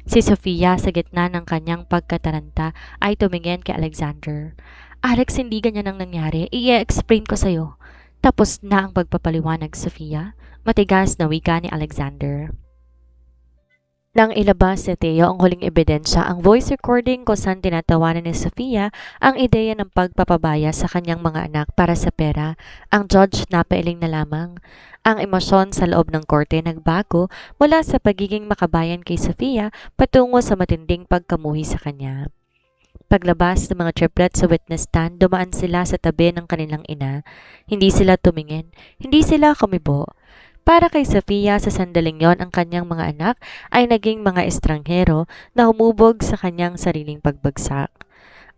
Si Sofia sa gitna ng kanyang pagkataranta ay tumingin kay Alexander. Alex, hindi ganyan ang nangyari. I-explain ko sa'yo. Tapos na ang pagpapaliwanag, Sofia. Matigas na wika ni Alexander. Nang ilabas ni Theo ang huling ebidensya, ang voice recording kung saan tinatawanan ni Sofia ang ideya ng pagpapabaya sa kanyang mga anak para sa pera, ang judge napailing na lamang. Ang emosyon sa loob ng korte nagbago mula sa pagiging makabayan kay Sofia patungo sa matinding pagkamuhi sa kanya. Paglabas ng mga triplets sa witness stand, dumaan sila sa tabi ng kanilang ina. Hindi sila tumingin, hindi sila kumibo. Para kay Sofia, sa sandaling yon ang kanyang mga anak ay naging mga estranghero na humubog sa kanyang sariling pagbagsak.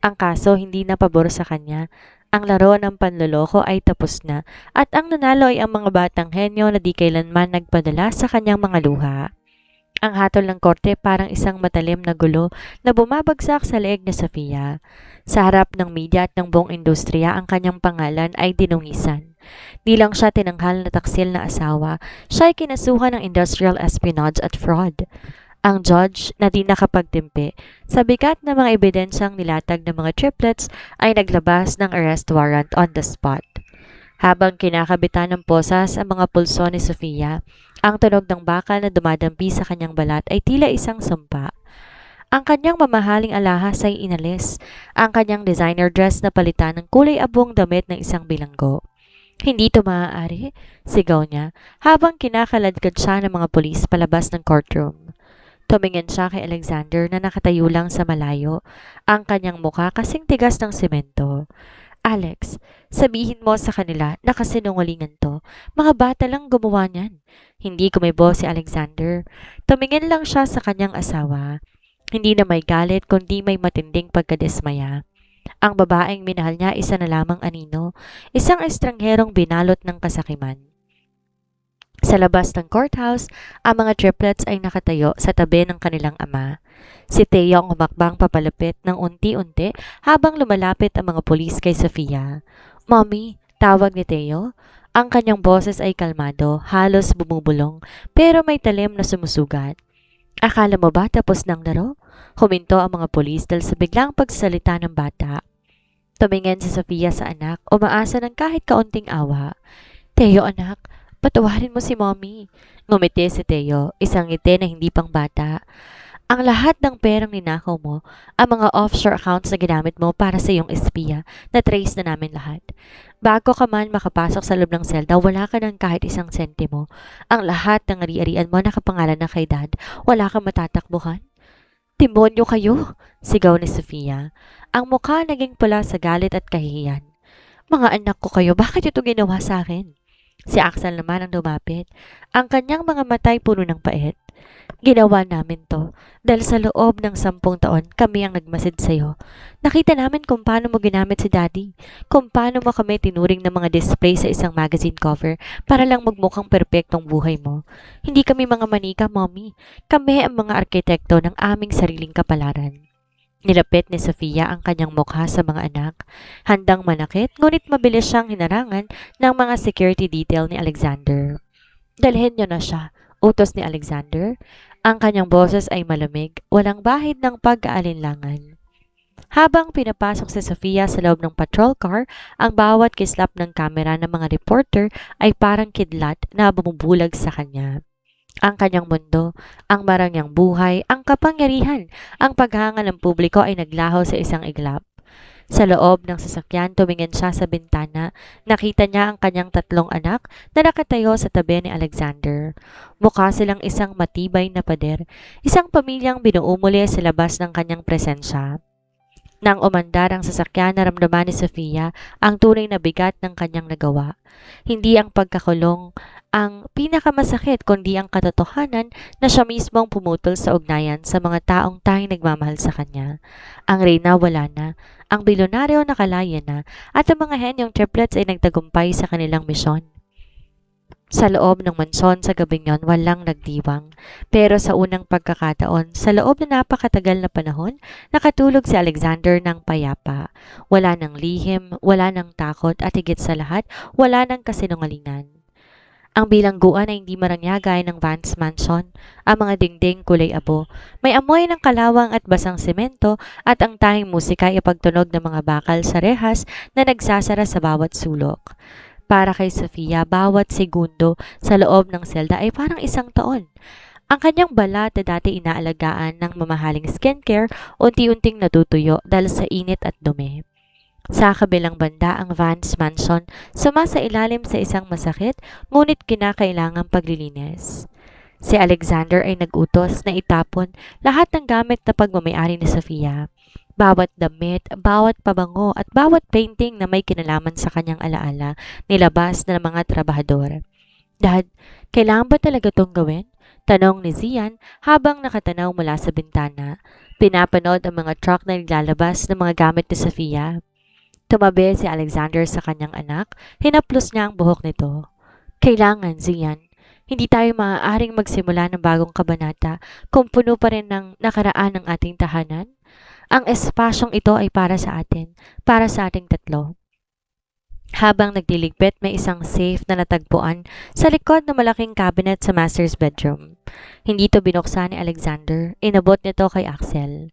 Ang kaso hindi na pabor sa kanya. Ang laro ng panloloko ay tapos na at ang nanalo ay ang mga batang henyo na di kailanman nagpadala sa kanyang mga luha. Ang hatol ng korte parang isang matalim na gulo na bumabagsak sa leeg ni Sofia. Sa harap ng media at ng buong industriya, ang kanyang pangalan ay dinungisan. Di lang siya tinanghal na taksil na asawa, siya ay kinasuhan ng industrial espionage at fraud. Ang judge na di nakapagtimpi sa bigat na mga ebidensyang nilatag ng mga triplets ay naglabas ng arrest warrant on the spot. Habang kinakabitan ng posas ang mga pulso ni Sofia, ang tunog ng bakal na dumadampi sa kanyang balat ay tila isang sumpa. Ang kanyang mamahaling alahas ay inalis, ang kanyang designer dress na palitan ng kulay abong damit ng isang bilanggo. Hindi ito maaari, sigaw niya, habang kinakaladkad siya ng mga pulis palabas ng courtroom. Tumingin siya kay Alexander na nakatayo lang sa malayo, ang kanyang mukha kasing tigas ng semento. Alex, sabihin mo sa kanila na kasinungalingan to. Mga bata lang gumawa niyan. Hindi kumibo si Alexander. Tumingin lang siya sa kanyang asawa. Hindi na may galit kundi may matinding pagkadismaya. Ang babaeng minahal niya isa na lamang anino, isang estrangherong binalot ng kasakiman. Sa labas ng courthouse, ang mga triplets ay nakatayo sa tabi ng kanilang ama. Si Teo ang humakbang papalapit ng unti-unti habang lumalapit ang mga pulis kay Sofia. "Mommy," tawag ni Teo. Ang kanyang boses ay kalmado, halos bumubulong, pero may talim na sumusugat. "Akala mo ba tapos ng laro?" Huminto ang mga pulis dahil sa biglang pagsasalita ng bata. Tumingin si Sofia sa anak, umaasa ng kahit kaunting awa. "Teo anak, patawarin mo si Mommy." Ngumiti si Teo, isang ngiti na hindi pang bata. "Ang lahat ng perang ninakaw mo, ang mga offshore accounts na ginamit mo para sa iyong espiya, na-trace na namin lahat. Bago ka man makapasok sa loob ng selda, wala ka ng kahit isang sentimo. Ang lahat ng ari-arian mo nakapangalan na kay Dad, wala kang matatakbuhan." "Demonyo kayo!" sigaw ni Sofia. Ang mukha naging pula sa galit at kahihiyan. "Mga anak ko kayo, bakit ito ginawa sa akin?" Si Axel naman ang lumapit. Ang kanyang mga matay puno ng pait. "Ginawa namin to dahil sa loob ng 10 taon kami ang nagmasid sa'yo. Nakita namin kung paano mo ginamit si Daddy, kung paano mo kami tinuring ng mga display sa isang magazine cover para lang magmukhang perpektong buhay mo. Hindi kami mga manika, Mommy. Kami ang mga arkitekto ng aming sariling kapalaran." Nilapit ni Sofia ang kanyang mukha sa mga anak. Handang manakit, ngunit mabilis siyang hinarangan ng mga security detail ni Alexander. "Dalhin niyo na siya," utos ni Alexander. Ang kanyang boses ay malamig, walang bahid ng pag-aalinlangan. Habang pinapasok si Sofia sa loob ng patrol car, ang bawat kislap ng kamera ng mga reporter ay parang kidlat na bumubulag sa kanya. Ang kanyang mundo, ang marangyang buhay, ang kapangyarihan, ang paghanga ng publiko ay naglaho sa isang iglap. Sa loob ng sasakyan, tumingin siya sa bintana. Nakita niya ang kanyang 3 anak na nakatayo sa tabi ni Alexander. Mukha silang isang matibay na pader, isang pamilyang binuo muli sa labas ng kanyang presensya. Nang umandar ang sasakyan, naramdaman ni Sofia ang tunay na bigat ng kanyang nagawa. Hindi ang pagkakulong ang pinakamasakit, kundi ang katotohanan na siya mismo ang pumutol sa ugnayan sa mga taong tanging nagmamahal sa kanya. Ang reyna wala na, ang bilyonaryo nakalaya na, at ang mga henyong triplets ay nagtagumpay sa kanilang misyon. Sa loob ng mansyon sa gabing yon, walang nagdiwang. Pero sa unang pagkakataon, sa loob na napakatagal na panahon, nakatulog si Alexander ng payapa. Wala ng lihim, wala ng takot, at higit sa lahat, wala ng kasinungalingan. Ang bilangguan ay hindi marangyagay ng Vance Mansion. Ang mga dingding kulay abo. May amoy ng kalawang at basang semento, at ang tanging musika ay pagtunog ng mga bakal sa rehas na nagsasara sa bawat sulok. Para kay Sofia, bawat segundo sa loob ng selda ay parang 1 taon. Ang kanyang balat na dati inaalagaan ng mamahaling skincare, unti-unting natutuyo dahil sa init at dumi. Sa kabilang banda, ang Vance Mansion sumasailalim sa isang masakit ngunit kinakailangang paglilinis. Si Alexander ay nag-utos na itapon lahat ng gamit na pagmamayari ni Sofia. Bawat damit, bawat pabango at bawat painting na may kinalaman sa kanyang alaala nilabas ng mga trabahador. "Dad, kailangan ba talaga itong gawin?" tanong ni Zian habang nakatanaw mula sa bintana. Pinapanood ang mga truck na naglalabas ng mga gamit ni Sofia. Tumabi si Alexander sa kanyang anak, hinaplos niya ang buhok nito. "Kailangan, Zian. Hindi tayo maaaring magsimula ng bagong kabanata kung puno pa rin ng nakaraan ng ating tahanan. Ang espasyong ito ay para sa ating tatlo. Habang nagdiligpit, may isang safe na natagpuan sa likod ng malaking cabinet sa master's bedroom. Hindi ito binuksan ni Alexander, inabot nito kay Axel.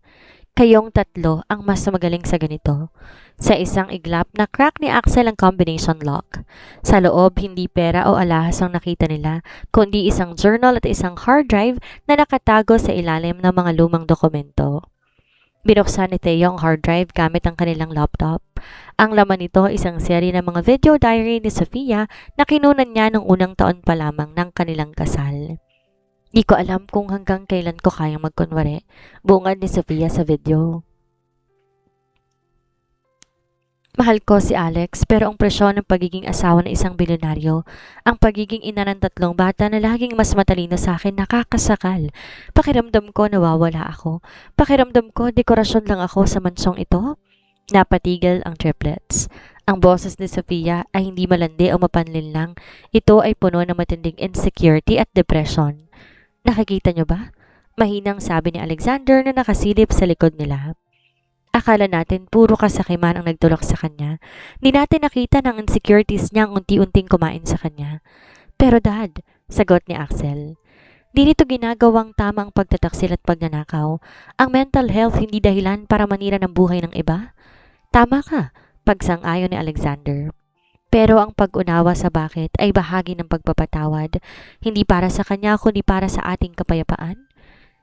Kayong tatlo ang mas magaling sa ganito. Sa isang iglap, na-crack ni Axel ang combination lock. Sa loob, hindi pera o alahas ang nakita nila, kundi isang journal at isang hard drive na nakatago sa ilalim ng mga lumang dokumento. Binuksan ni Theo ang hard drive gamit ang kanilang laptop. Ang laman nito ay isang serye ng mga video diary ni Sofia na kinunan niya noong unang taon pa lamang ng kanilang kasal. Di ko alam kung hanggang kailan ko kayang magkunwari, bungad ni Sofia sa video. Mahal ko si Alex, pero ang presyon ng pagiging asawa ng isang bilyonaryo, ang pagiging ina ng 3 bata na laging mas matalino sa akin, nakakasakal. Pakiramdam ko nawawala ako. Pakiramdam ko dekorasyon lang ako sa mansong ito. Napatigil ang triplets. Ang boses ni Sofia ay hindi malandi o mapanlin lang. Ito ay puno ng matinding insecurity at depression. Nakikita niyo ba? Mahinang sabi ni Alexander na nakasilip sa likod nila. Akala natin puro kasakiman ang nagtulak sa kanya. Di natin nakita ng insecurities niya ang unti-unting kumain sa kanya. Pero Dad, sagot ni Axel, di nito ginagawang tamang pagtataksil at pagnanakaw. Ang mental health hindi dahilan para manira ng buhay ng iba. Tama ka, pagsang-ayon ni Alexander. Pero ang pag-unawa sa bakit ay bahagi ng pagpapatawad, hindi para sa kanya kundi para sa ating kapayapaan.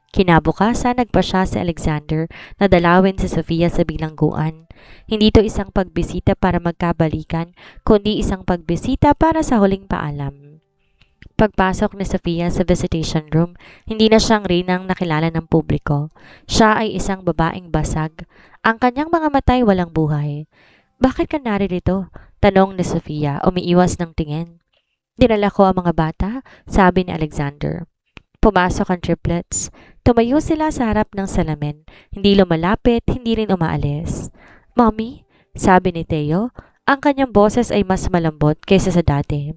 Kinabukasan, nagpa siya si Alexander na dalawin si Sofia sa bilangguan. Hindi ito isang pagbisita para magkabalikan, kundi isang pagbisita para sa huling paalam. Pagpasok ni Sofia sa visitation room, hindi na siyang Reynang nakilala ng publiko. Siya ay isang babaeng basag. Ang kanyang mga matay walang buhay. Bakit ka naririto? Tanong ni Sofia, umiiwas ng tingin. Dinala ko ang mga bata, sabi ni Alexander. Pumasok ang triplets. Tumayo sila sa harap ng salamin. Hindi lumalapit, hindi rin umaalis. Mommy, sabi ni Theo, ang kanyang boses ay mas malambot kaysa sa dati.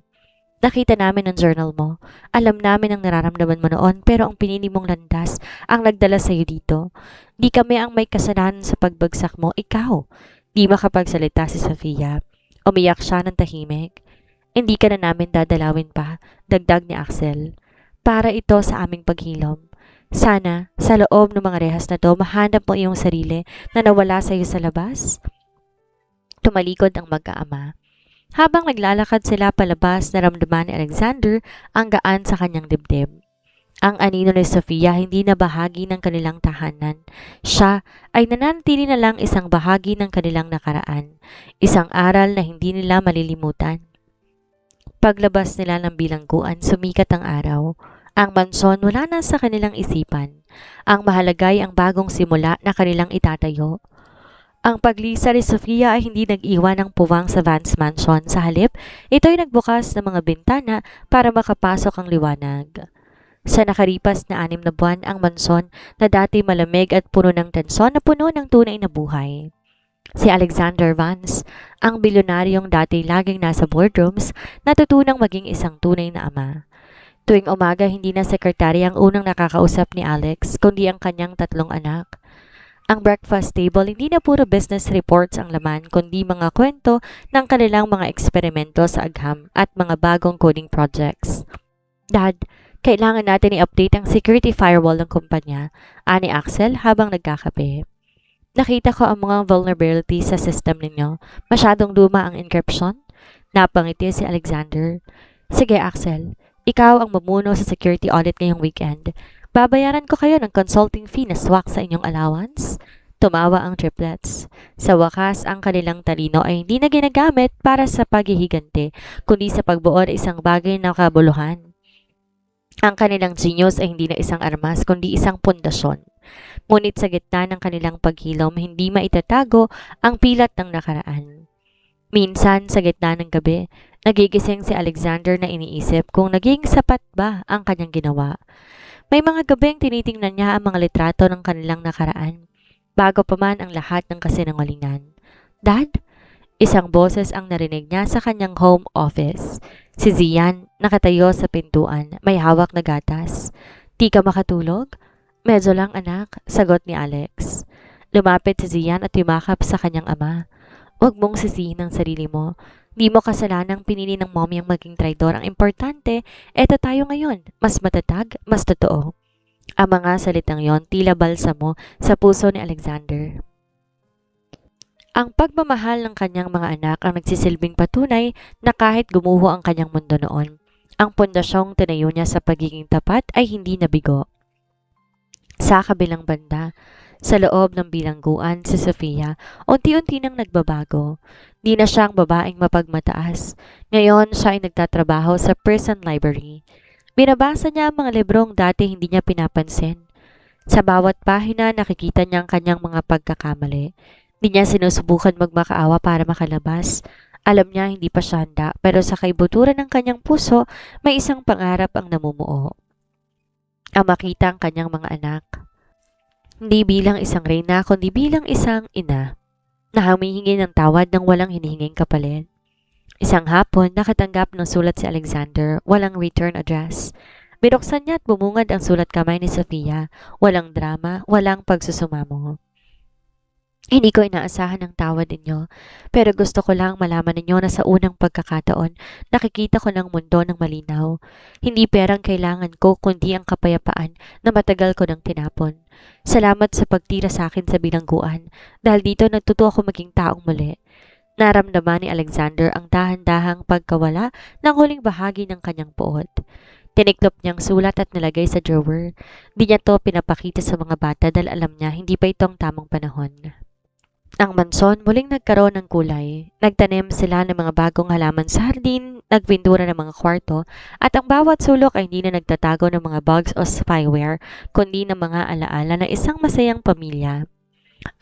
Nakita namin ang journal mo. Alam namin ang nararamdaman mo noon, pero ang pinili mong landas ang nagdala sa iyo dito. Di kami ang may kasalanan sa pagbagsak mo, ikaw. Di makapagsalita si Sofia. Umiyak siya ng tahimik. Hindi ka na namin dadalawin pa, dagdag ni Axel. Para ito sa aming paghilom. Sana, sa loob ng mga rehas na to, mahanap mo iyong sarili na nawala sa iyo sa labas. Tumalikod ang mag-aama. Habang naglalakad sila palabas, naramdaman ni Alexander ang gaan sa kanyang dibdib. Ang anino ni Sofia hindi na bahagi ng kanilang tahanan. Siya ay nananatili na lang isang bahagi ng kanilang nakaraan. Isang aral na hindi nila malilimutan. Paglabas nila ng bilangguan, sumikat ang araw. Ang mansyon wala na sa kanilang isipan. Ang mahalaga ay ang bagong simula na kanilang itatayo. Ang paglisa ni Sofia ay hindi nag-iwan ng puwang sa Vance Mansion. Sa halip, ito ay nagbukas ng mga bintana para makapasok ang liwanag. Sa nakaripas na 6 na buwan, ang mansyon na dati malamig at puno ng tensyon na puno ng tunay na buhay. Si Alexander Vance, ang bilyonaryong dati laging nasa boardrooms, natutunang maging isang tunay na ama. Tuwing umaga, hindi na sekretary ang unang nakakausap ni Alex, kundi ang kanyang 3 anak. Ang breakfast table, hindi na puro business reports ang laman, kundi mga kwento ng kanilang mga eksperimento sa agham at mga bagong coding projects. Dad, kailangan natin i-update ang security firewall ng kumpanya, ani Axel habang nagkakape. Nakita ko ang mga vulnerabilities sa system ninyo. Masyadong luma ang encryption. Napangiti si Alexander. Sige Axel, ikaw ang mamuno sa security audit ngayong weekend. Babayaran ko kayo ng consulting fee na swak sa inyong allowance. Tumawa ang triplets. Sa wakas, ang kanilang talino ay hindi na ginagamit para sa paghihigante, kundi sa pagbuo ng isang bagay na kabuluhan. Ang kanilang genius ay hindi na isang armas, kundi isang pundasyon. Ngunit sa gitna ng kanilang paghilom, hindi maitatago ang pilat ng nakaraan. Minsan, sa gitna ng gabi, nagigising si Alexander na iniisip kung naging sapat ba ang kanyang ginawa. May mga gabing tinitingnan niya ang mga litrato ng kanilang nakaraan, bago pa man ang lahat ng kasinungalingan. Dad, Isang boses ang narinig niya sa kanyang home office. Si Zian, nakatayo sa pintuan, may hawak na gatas. Di ka makatulog? Medyo lang anak, sagot ni Alex. Lumapit si Zian at yumakap sa kanyang ama. Huwag mong sisihin ang sarili mo. Di mo kasalanang pinili ng mommy ang maging traidor. Ang importante, eto tayo ngayon. Mas matatag, mas totoo. Ang mga salitang yon tila balsamo sa puso ni Alexander. Ang pagmamahal ng kanyang mga anak ang nagsisilbing patunay na kahit gumuho ang kanyang mundo noon, ang pundasyong tinayo niya sa pagiging tapat ay hindi nabigo. Sa kabilang banda, sa loob ng bilangguan si Sofia, unti-unti nang nagbabago. Di na siya ang babaeng mapagmataas. Ngayon siya ay nagtatrabaho sa prison library. Binabasa niya ang mga librong dati hindi niya pinapansin. Sa bawat pahina nakikita niya ang kanyang mga pagkakamali. Di niya sinusubukan magmakaawa para makalabas. Alam niya hindi pa siya handa pero sa kaibuturan ng kanyang puso may isang pangarap ang namumuo. Ang makita ang kanyang mga anak. Hindi bilang isang reyna kundi bilang isang ina na humihingi ng tawad ng walang hinihinging kapalit. Isang hapon nakatanggap ng sulat si Alexander, walang return address. Binuksan niya at bumungad ang sulat kamay ni Sofia, walang drama, walang pagsusumamo. Hindi ko inaasahan ang tawad ninyo, pero gusto ko lang malaman ninyo na sa unang pagkakataon, nakikita ko ng mundo ng malinaw. Hindi perang kailangan ko, kundi ang kapayapaan na matagal ko nang tinapon. Salamat sa pagtira sa akin sa bilangguan, dahil dito natuto ako maging taong muli. Naramdaman ni Alexander ang dahan-dahang pagkawala ng huling bahagi ng kanyang puot. Tiniklop niyang sulat at nilagay sa drawer. Di niya to pinapakita sa mga bata dahil alam niya hindi pa itong tamang panahon. Ang mansyon muling nagkaroon ng kulay. Nagtanim sila ng mga bagong halaman sa hardin, nagpintura ng mga kwarto, at ang bawat sulok ay hindi na nagtatago ng mga bugs o spyware, kundi ng mga alaala ng isang masayang pamilya.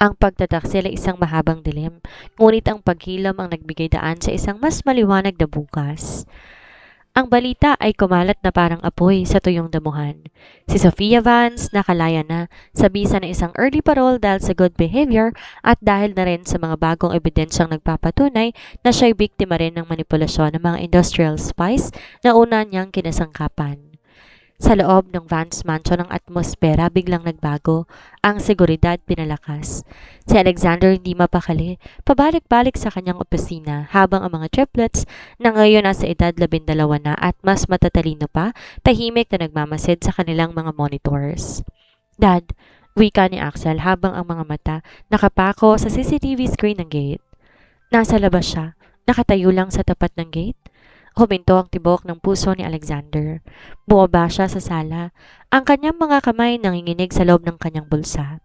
Ang pagtataksil ay isang mahabang dilim, ngunit ang paghilom ang nagbigay daan sa isang mas maliwanag na bukas. Ang balita ay kumalat na parang apoy sa tuyong damuhan. Si Sofia Vance nakalaya na sa bisa ng isang early parole dahil sa good behavior at dahil na rin sa mga bagong ebidensyang nagpapatunay na siya'y biktima rin ng manipulasyon ng mga industrial spies na una niyang kinasangkapan. Sa loob ng Vance Mansion ang atmosfera biglang nagbago, ang seguridad pinalakas. Si Alexander hindi mapakali, pabalik-balik sa kanyang opisina habang ang mga triplets na ngayon nasa edad 12 na at mas matatalino pa, tahimik na nagmamasid sa kanilang mga monitors. Dad, wika ni Axel habang ang mga mata nakapako sa CCTV screen ng gate. Nasa labas siya, nakatayo lang sa tapat ng gate. Huminto ang tibok ng puso ni Alexander. Bumaba siya sa sala. Ang kanyang mga kamay nanginginig sa loob ng kanyang bulsa.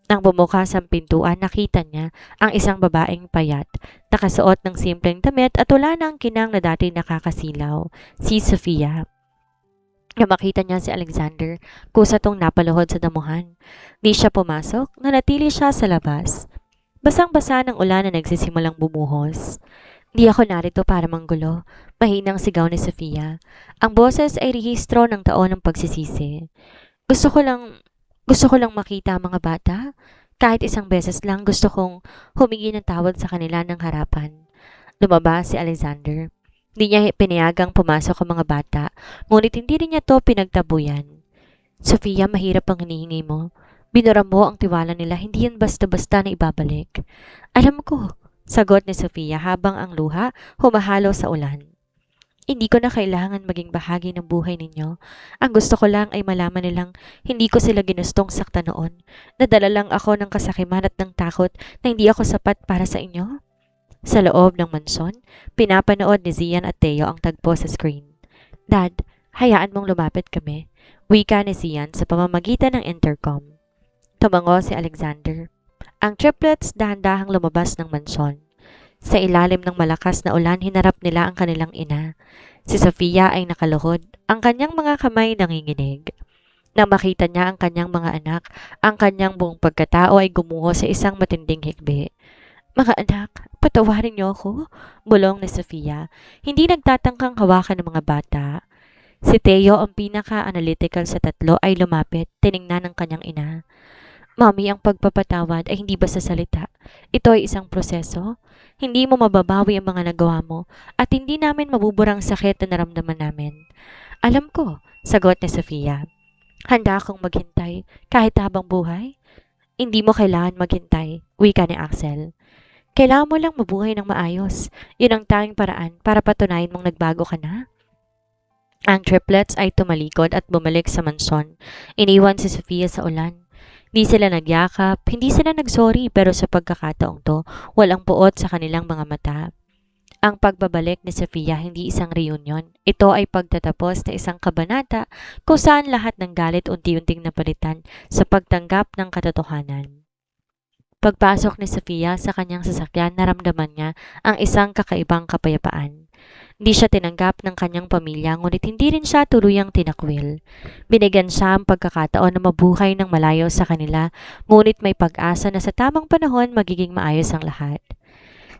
Nang bumukas ang pintuan, nakita niya ang isang babaeng payat, nakasuot ng simpleng damit at wala na ang kinang na dati nakakasilaw, si Sofia. Nang makita niya si Alexander, kusa tong napaluhod sa damuhan. Di siya pumasok, nanatili siya sa labas. Basang-basa ng ulan na nagsisimulang bumuhos. Di ako narito para manggulo, mahinang sigaw ni Sofia. Ang boses ay rehistro ng taon ng pagsisisi. Gusto ko lang makita ang mga bata. Kahit isang beses lang gusto kong humingi ng tawad sa kanila ng harapan. Lumabas si Alexander. Di niya pinayagang pumasok ang mga bata, ngunit hindi rin niya to pinagtabuyan. Sofia, mahirap ang hinihingi mo. Binura mo ang tiwala nila, hindi yan basta-basta na ibabalik. Alam ko, sagot ni Sofia habang ang luha humahalo sa ulan. Hindi ko na kailangan maging bahagi ng buhay ninyo. Ang gusto ko lang ay malaman nilang hindi ko sila ginustong sakta noon. Nadala lang ako ng kasakiman at ng takot na hindi ako sapat para sa inyo. Sa loob ng mansyon, pinapanood ni Zian at Theo ang tagpo sa screen. Dad, hayaan mong lumapit kami. Wika ni Zian sa pamamagitan ng intercom. Tumango si Alexander. Ang triplets dahan-dahang lumabas ng mansyon. Sa ilalim ng malakas na ulan, hinarap nila ang kanilang ina. Si Sofia ay nakaluhod, ang kanyang mga kamay nanginginig. Nang makita niya ang kanyang mga anak, ang kanyang buong pagkatao ay gumuho sa isang matinding hikbi. Mga anak, patawarin niyo ako, bulong ni Sofia. Hindi nagtatangkang hawakan ng mga bata. Si Theo, ang pinaka-analytical sa tatlo, ay lumapit, tiningnan ng kanyang ina. Mami, ang pagpapatawad ay hindi basta salita. Ito ay isang proseso. Hindi mo mababawi ang mga nagawa mo at hindi namin mabuburang sakit na naramdaman namin. Alam ko, sagot ni Sofia. Handa akong maghintay kahit habang buhay. Hindi mo kailangan maghintay, wika ni Axel. Kailangan mo lang mabuhay ng maayos. Yun ang tanging paraan para patunayan mong nagbago ka na. Ang triplets ay tumalikod at bumalik sa mansyon. Iniwan si Sofia sa ulan. Hindi sila nagyakap, hindi sila nagsorry pero sa pagkakataong to, walang puot sa kanilang mga mata. Ang pagbabalik ni Sofia hindi isang reunion. Ito ay pagtatapos na isang kabanata kung saan lahat ng galit unti-unting napalitan sa pagtanggap ng katotohanan. Pagpasok ni Sofia sa kanyang sasakyan, naramdaman niya ang isang kakaibang kapayapaan. Hindi siya tinanggap ng kanyang pamilya ngunit hindi rin siya tuluyang tinakwil. Binigyan siya ang pagkakataon na mabuhay ng malayo sa kanila ngunit may pag-asa na sa tamang panahon magiging maayos ang lahat.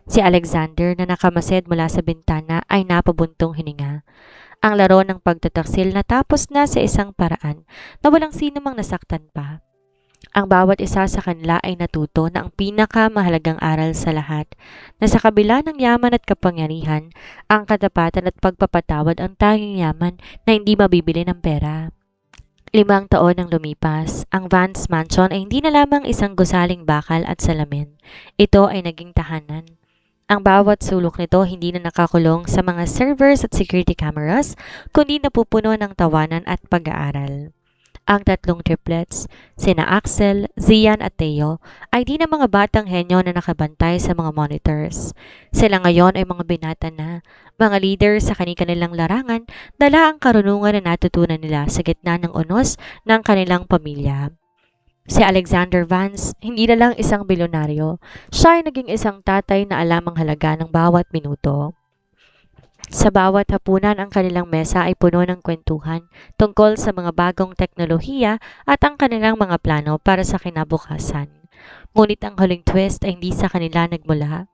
Si Alexander na nakamasid mula sa bintana ay napabuntong hininga. Ang laro ng pagtataksil natapos na sa isang paraan na walang sino mang nasaktan pa. Ang bawat isa sa kanila ay natuto na ang pinakamahalagang aral sa lahat na sa kabila ng yaman at kapangyarihan, ang katapatan at pagpapatawad ang tanging yaman na hindi mabibili ng pera. 5 taon nang lumipas, ang Vance Mansion ay hindi na lamang isang gusaling bakal at salamin. Ito ay naging tahanan. Ang bawat sulok nito hindi na nakakulong sa mga servers at security cameras, kundi napupuno ng tawanan at pag-aaral. Ang tatlong triplets, sina Axel, Zian at Theo, ay di na mga batang henyo na nakabantay sa mga monitors. Sila ngayon ay mga binata na, mga leader sa kanilang larangan, dala ang karunungan na natutunan nila sa gitna ng unos ng kanilang pamilya. Si Alexander Vance, hindi na lang isang bilyonaryo, siya ay naging isang tatay na alam ang halaga ng bawat minuto. Sa bawat hapunan ang kanilang mesa ay puno ng kwentuhan tungkol sa mga bagong teknolohiya at ang kanilang mga plano para sa kinabukasan. Ngunit ang huling twist ay hindi sa kanila nagmula.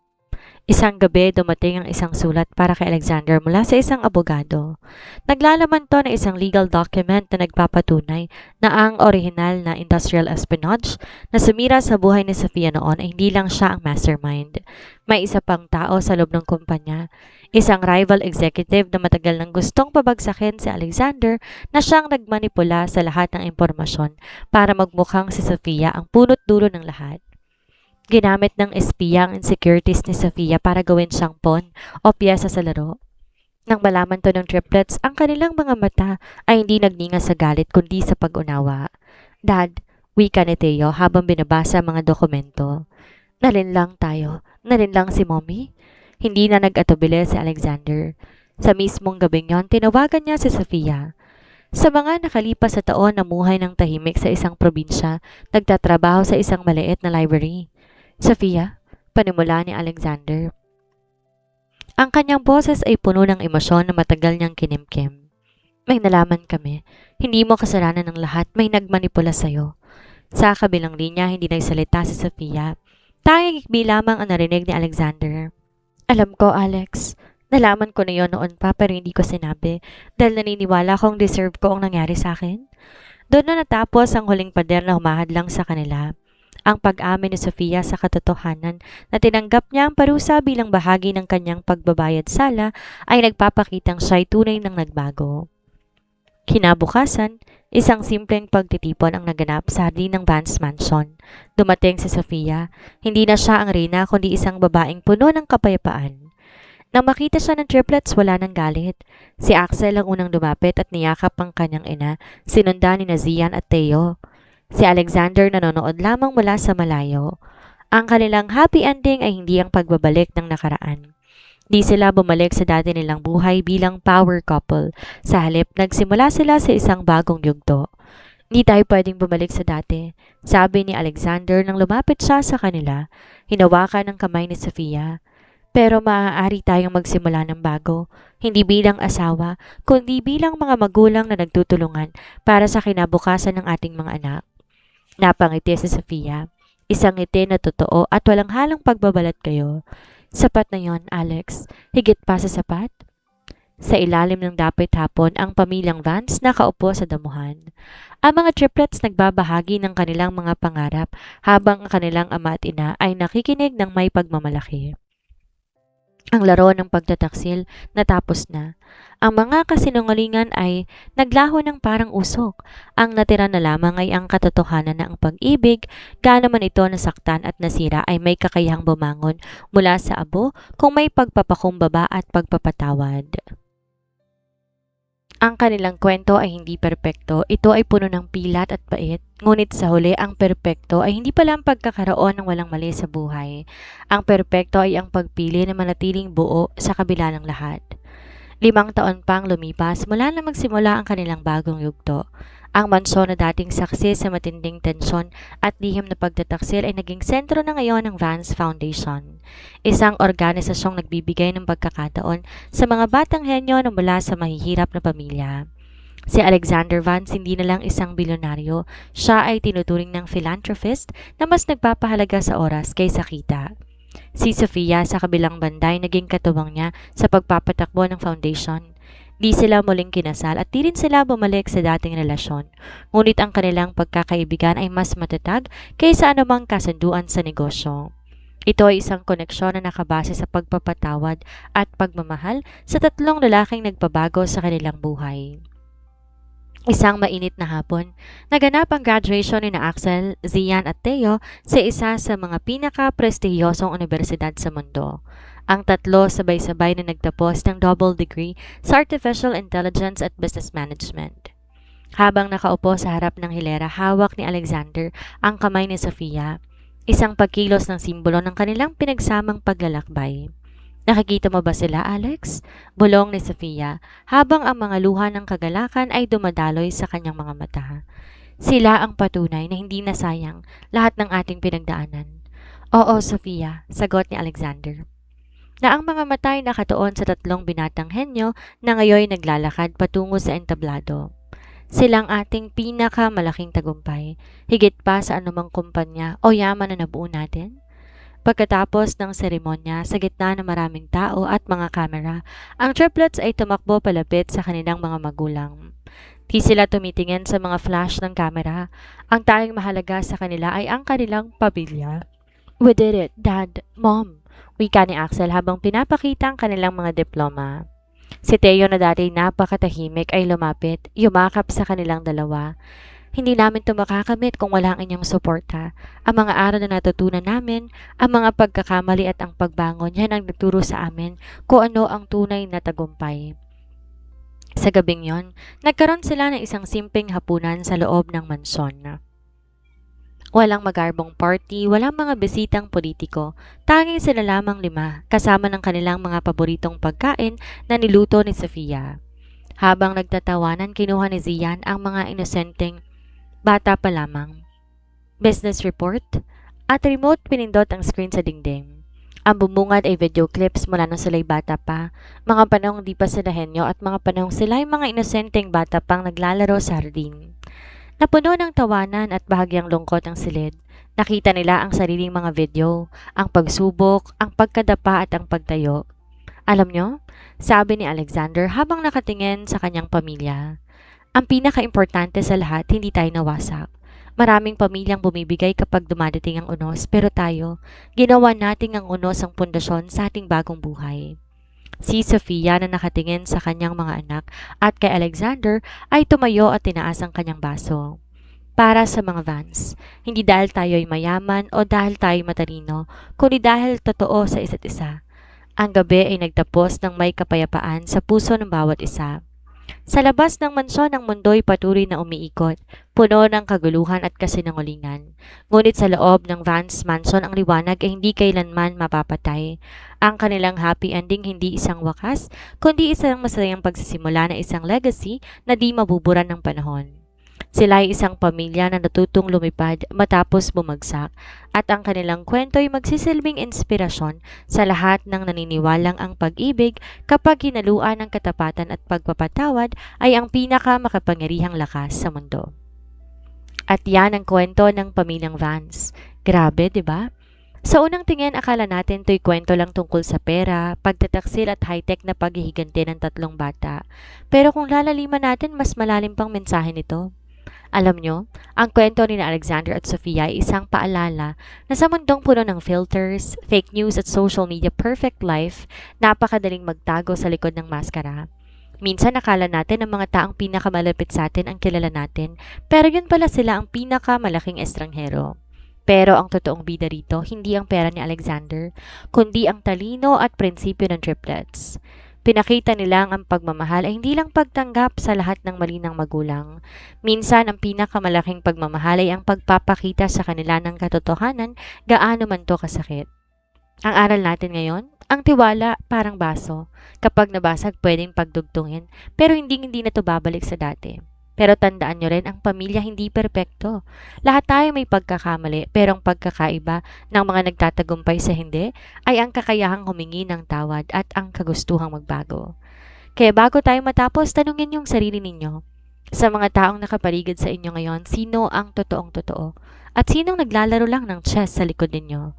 Isang gabi dumating ang isang sulat para kay Alexander mula sa isang abogado. Naglalaman to ng isang legal document na nagpapatunay na ang orihinal na industrial espionage na sumira sa buhay ni Sofia noon ay hindi lang siya ang mastermind. May isa pang tao sa loob ng kumpanya, isang rival executive na matagal nang gustong pabagsakin si Alexander na siyang nagmanipula sa lahat ng impormasyon para magmukhang si Sofia ang punot dulo ng lahat. Ginamit ng espiya ang insecurities ni Sofia para gawin siyang pawn o piyesa sa laro. Nang malaman to ng triplets, ang kanilang mga mata ay hindi nagninga sa galit kundi sa pag-unawa. Dad, wika ni Theo habang binabasa ang mga dokumento. Nalinlang tayo. Nalinlang si Mommy. Hindi na nag-atubili si Alexander. Sa mismong gabing yon, tinawagan niya si Sofia. Sa mga nakalipas sa taon na muhay ng tahimik sa isang probinsya, nagtatrabaho sa isang maliit na library. Sofia, panimula ni Alexander. Ang kanyang boses ay puno ng emosyon na matagal niyang kinimkim. May nalaman kami. Hindi mo kasalanan ng lahat, may nagmanipula sa'yo. Sa kabilang linya, hindi nagsalita si Sofia. Tanging ikbi lamang ang narinig ni Alexander. Alam ko, Alex. Nalaman ko na yon noon pa pero hindi ko sinabi dahil naniniwala kong deserve ko ang nangyari sa akin. Doon na natapos ang huling pader na humahadlang sa kanila. Ang pag-amin ni Sofia sa katotohanan na tinanggap niya ang parusa bilang bahagi ng kanyang pagbabayad sala ay nagpapakitang siya'y tunay ng nagbago. Kinabukasan, isang simpleng pagtitipon ang naganap sa hardin ng Vance Mansion. Dumating si Sofia, hindi na siya ang reyna kundi isang babaeng puno ng kapayapaan. Nang makita siya ng triplets, wala nang galit. Si Axel ang unang lumapit at niyakap ang kanyang ina, sinundan ni Zian at Theo. Si Alexander nanonood lamang mula sa malayo. Ang kanilang happy ending ay hindi ang pagbabalik ng nakaraan. Di sila bumalik sa dati nilang buhay bilang power couple. Sa halip, nagsimula sila sa isang bagong yugto. Hindi tayo pwedeng bumalik sa dati, sabi ni Alexander nang lumapit siya sa kanila. Hinawakan ang kamay ni Sofia. Pero maaari tayong magsimula ng bago, hindi bilang asawa, kundi bilang mga magulang na nagtutulungan para sa kinabukasan ng ating mga anak. Napangiti si Sofia. Isang ngiti na totoo at walang halang pagbabalat kayo. Sapat na yon, Alex. Higit pa sa sapat. Sa ilalim ng dapit hapon, ang pamilyang Vance nakaupo sa damuhan. Ang mga triplets nagbabahagi ng kanilang mga pangarap habang ang kanilang ama at ina ay nakikinig ng may pagmamalaki. Ang laro ng pagtataksil natapos na. Ang mga kasinungalingan ay naglaho ng parang usok. Ang natira na lamang ay ang katotohanan na ang pag-ibig, gaano man ito nasaktan at nasira ay may kakayahang bumangon mula sa abo kung may pagpapakumbaba at pagpapatawad. Ang kanilang kwento ay hindi perpekto, ito ay puno ng pilat at pait. Ngunit sa huli, ang perpekto ay hindi pala ang pagkakaroon ng walang mali sa buhay. Ang perpekto ay ang pagpili na manatiling buo sa kabila ng lahat. 5 taon pang lumipas mula na magsimula ang kanilang bagong yugto. Ang mansyon na dating saksi sa matinding tensyon at lihim na pagtataksil ay naging sentro na ngayon ng Vance Foundation, isang organisasyong nagbibigay ng pagkakataon sa mga batang henyo na mula sa mahihirap na pamilya. Si Alexander Vance hindi na lang isang bilyonaryo, siya ay tinuturing ng philanthropist na mas nagpapahalaga sa oras kaysa kita. Si Sofia sa kabilang banda ay naging katuwang niya sa pagpapatakbo ng foundation. Di sila muling kinasal at di rin sila bumalik sa dating relasyon. Ngunit ang kanilang pagkakaibigan ay mas matatag kaysa anumang kasunduan sa negosyo. Ito ay isang koneksyon na nakabase sa pagpapatawad at pagmamahal sa tatlong lalaking nagpabago sa kanilang buhay. Isang mainit na hapon, naganap ang graduation ni na Axel, Zian at Theo sa isa sa mga pinaka-prestihiyosong universidad sa mundo. Ang tatlo sabay-sabay na nagtapos ng double degree sa Artificial Intelligence at Business Management. Habang nakaupo sa harap ng hilera, hawak ni Alexander ang kamay ni Sofia, isang pagkilos ng simbolo ng kanilang pinagsamang paglalakbay. Nakikita mo ba sila, Alex? Bulong ni Sofia, habang ang mga luha ng kagalakan ay dumadaloy sa kanyang mga mata. Sila ang patunay na hindi nasayang lahat ng ating pinagdaanan. Oo, Sofia, sagot ni Alexander. Na ang mga mata ay nakatuon sa tatlong binatang henyo na ngayon naglalakad patungo sa entablado. Silang ating pinakamalaking tagumpay, higit pa sa anumang kumpanya o yaman na nabuo natin. Pagkatapos ng seremonya sa gitna ng maraming tao at mga kamera, ang triplets ay tumakbo palapit sa kanilang mga magulang. Di sila tumitingin sa mga flash ng kamera. Ang tanging mahalaga sa kanila ay ang kanilang pamilya. We did it, Dad, Mom, wika ni Axel habang pinapakita ang kanilang mga diploma. Si Theo na dati napakatahimik ay lumapit, yumakap sa kanilang dalawa. Hindi namin ito makakamit kung wala ang inyong suporta. Ang mga aral na natutunan namin, ang mga pagkakamali at ang pagbangon, yan ang nagturo sa amin kung ano ang tunay na tagumpay. Sa gabing yon, nagkaroon sila ng isang simpleng hapunan sa loob ng mansyon. Walang magarbong party, walang mga bisitang politiko, tanging sila lamang 5, kasama ng kanilang mga paboritong pagkain na niluto ni Sofia. Habang nagtatawanan, kinuha ni Zian ang mga inosenteng bata pa lamang, business report, at remote pinindot ang screen sa dingding. Ang bumungad ay video clips mula nung sila'y bata pa, mga panahong di pa sila henyo at mga panahong sila'y mga inosenteng bata pang naglalaro sa hardin. Napuno ng tawanan at bahagyang lungkot ang silid. Nakita nila ang sariling mga video, ang pagsubok, ang pagkadapa at ang pagtayo. Alam nyo, sabi ni Alexander habang nakatingin sa kanyang pamilya, ang pinaka-importante sa lahat, hindi tayo nawasak. Maraming pamilyang bumibigay kapag dumadating ang unos, pero tayo, ginawa nating ang unos ang pundasyon sa ating bagong buhay. Si Sofia na nakatingin sa kanyang mga anak at kay Alexander ay tumayo at tinaas ang kanyang baso. Para sa mga Vance, hindi dahil tayo ay mayaman o dahil tayo matalino, kundi dahil totoo sa isa't isa. Ang gabi ay nagtapos ng may kapayapaan sa puso ng bawat isa. Sa labas ng mansyon, ang mundo'y patuloy na umiikot, puno ng kaguluhan at kasinungalingan. Ngunit sa loob ng Vance Mansion, ang liwanag ay hindi kailanman mapapatay. Ang kanilang happy ending hindi isang wakas, kundi isang masayang pagsisimula na isang legacy na di mabubura ng panahon. Sila ay isang pamilya na natutong lumipad matapos bumagsak at ang kanilang kwento ay magsisilbing inspirasyon sa lahat ng naniniwalang ang pag-ibig kapag hinaluan ng katapatan at pagpapatawad ay ang pinakamakapangyarihang lakas sa mundo. At yan ang kwento ng pamilyang Vance. Grabe, di ba? Sa unang tingin, akala natin to'y kwento lang tungkol sa pera, pagtataksil at high-tech na paghihiganti ng tatlong bata. Pero kung lalaliman natin, mas malalim pang mensahe nito. Alam nyo, ang kwento ni na Alexander at Sofia ay isang paalala na sa mundong puno ng filters, fake news at social media perfect life, napakadaling magtago sa likod ng maskara. Minsan nakala natin ang mga taong pinakamalapit sa atin ang kilala natin, pero yun pala sila ang pinakamalaking estranghero. Pero ang totoong bida rito, hindi ang pera ni Alexander, kundi ang talino at prinsipyo ng triplets. Pinakita nila ang pagmamahal ay hindi lang pagtanggap sa lahat ng mali ng magulang. Minsan, ang pinakamalaking pagmamahal ay ang pagpapakita sa kanila ng katotohanan, gaano man to kasakit. Ang aral natin ngayon, ang tiwala parang baso. Kapag nabasag, pwedeng pagdugtungin, pero hindi na to babalik sa dati. Pero tandaan nyo rin, ang pamilya hindi perpekto. Lahat tayo may pagkakamali, pero ang pagkakaiba ng mga nagtatagumpay sa hindi ay ang kakayahang humingi ng tawad at ang kagustuhang magbago. Kaya bago tayo matapos, tanungin yung sarili ninyo. Sa mga taong nakapaligid sa inyo ngayon, sino ang totoong totoo? At sinong naglalaro lang ng chess sa likod ninyo?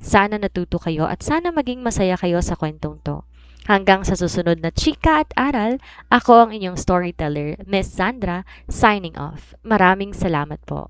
Sana natuto kayo at sana maging masaya kayo sa kwentong to. Hanggang sa susunod na chika at aral, ako ang inyong storyteller, Miss Sandra, signing off. Maraming salamat po.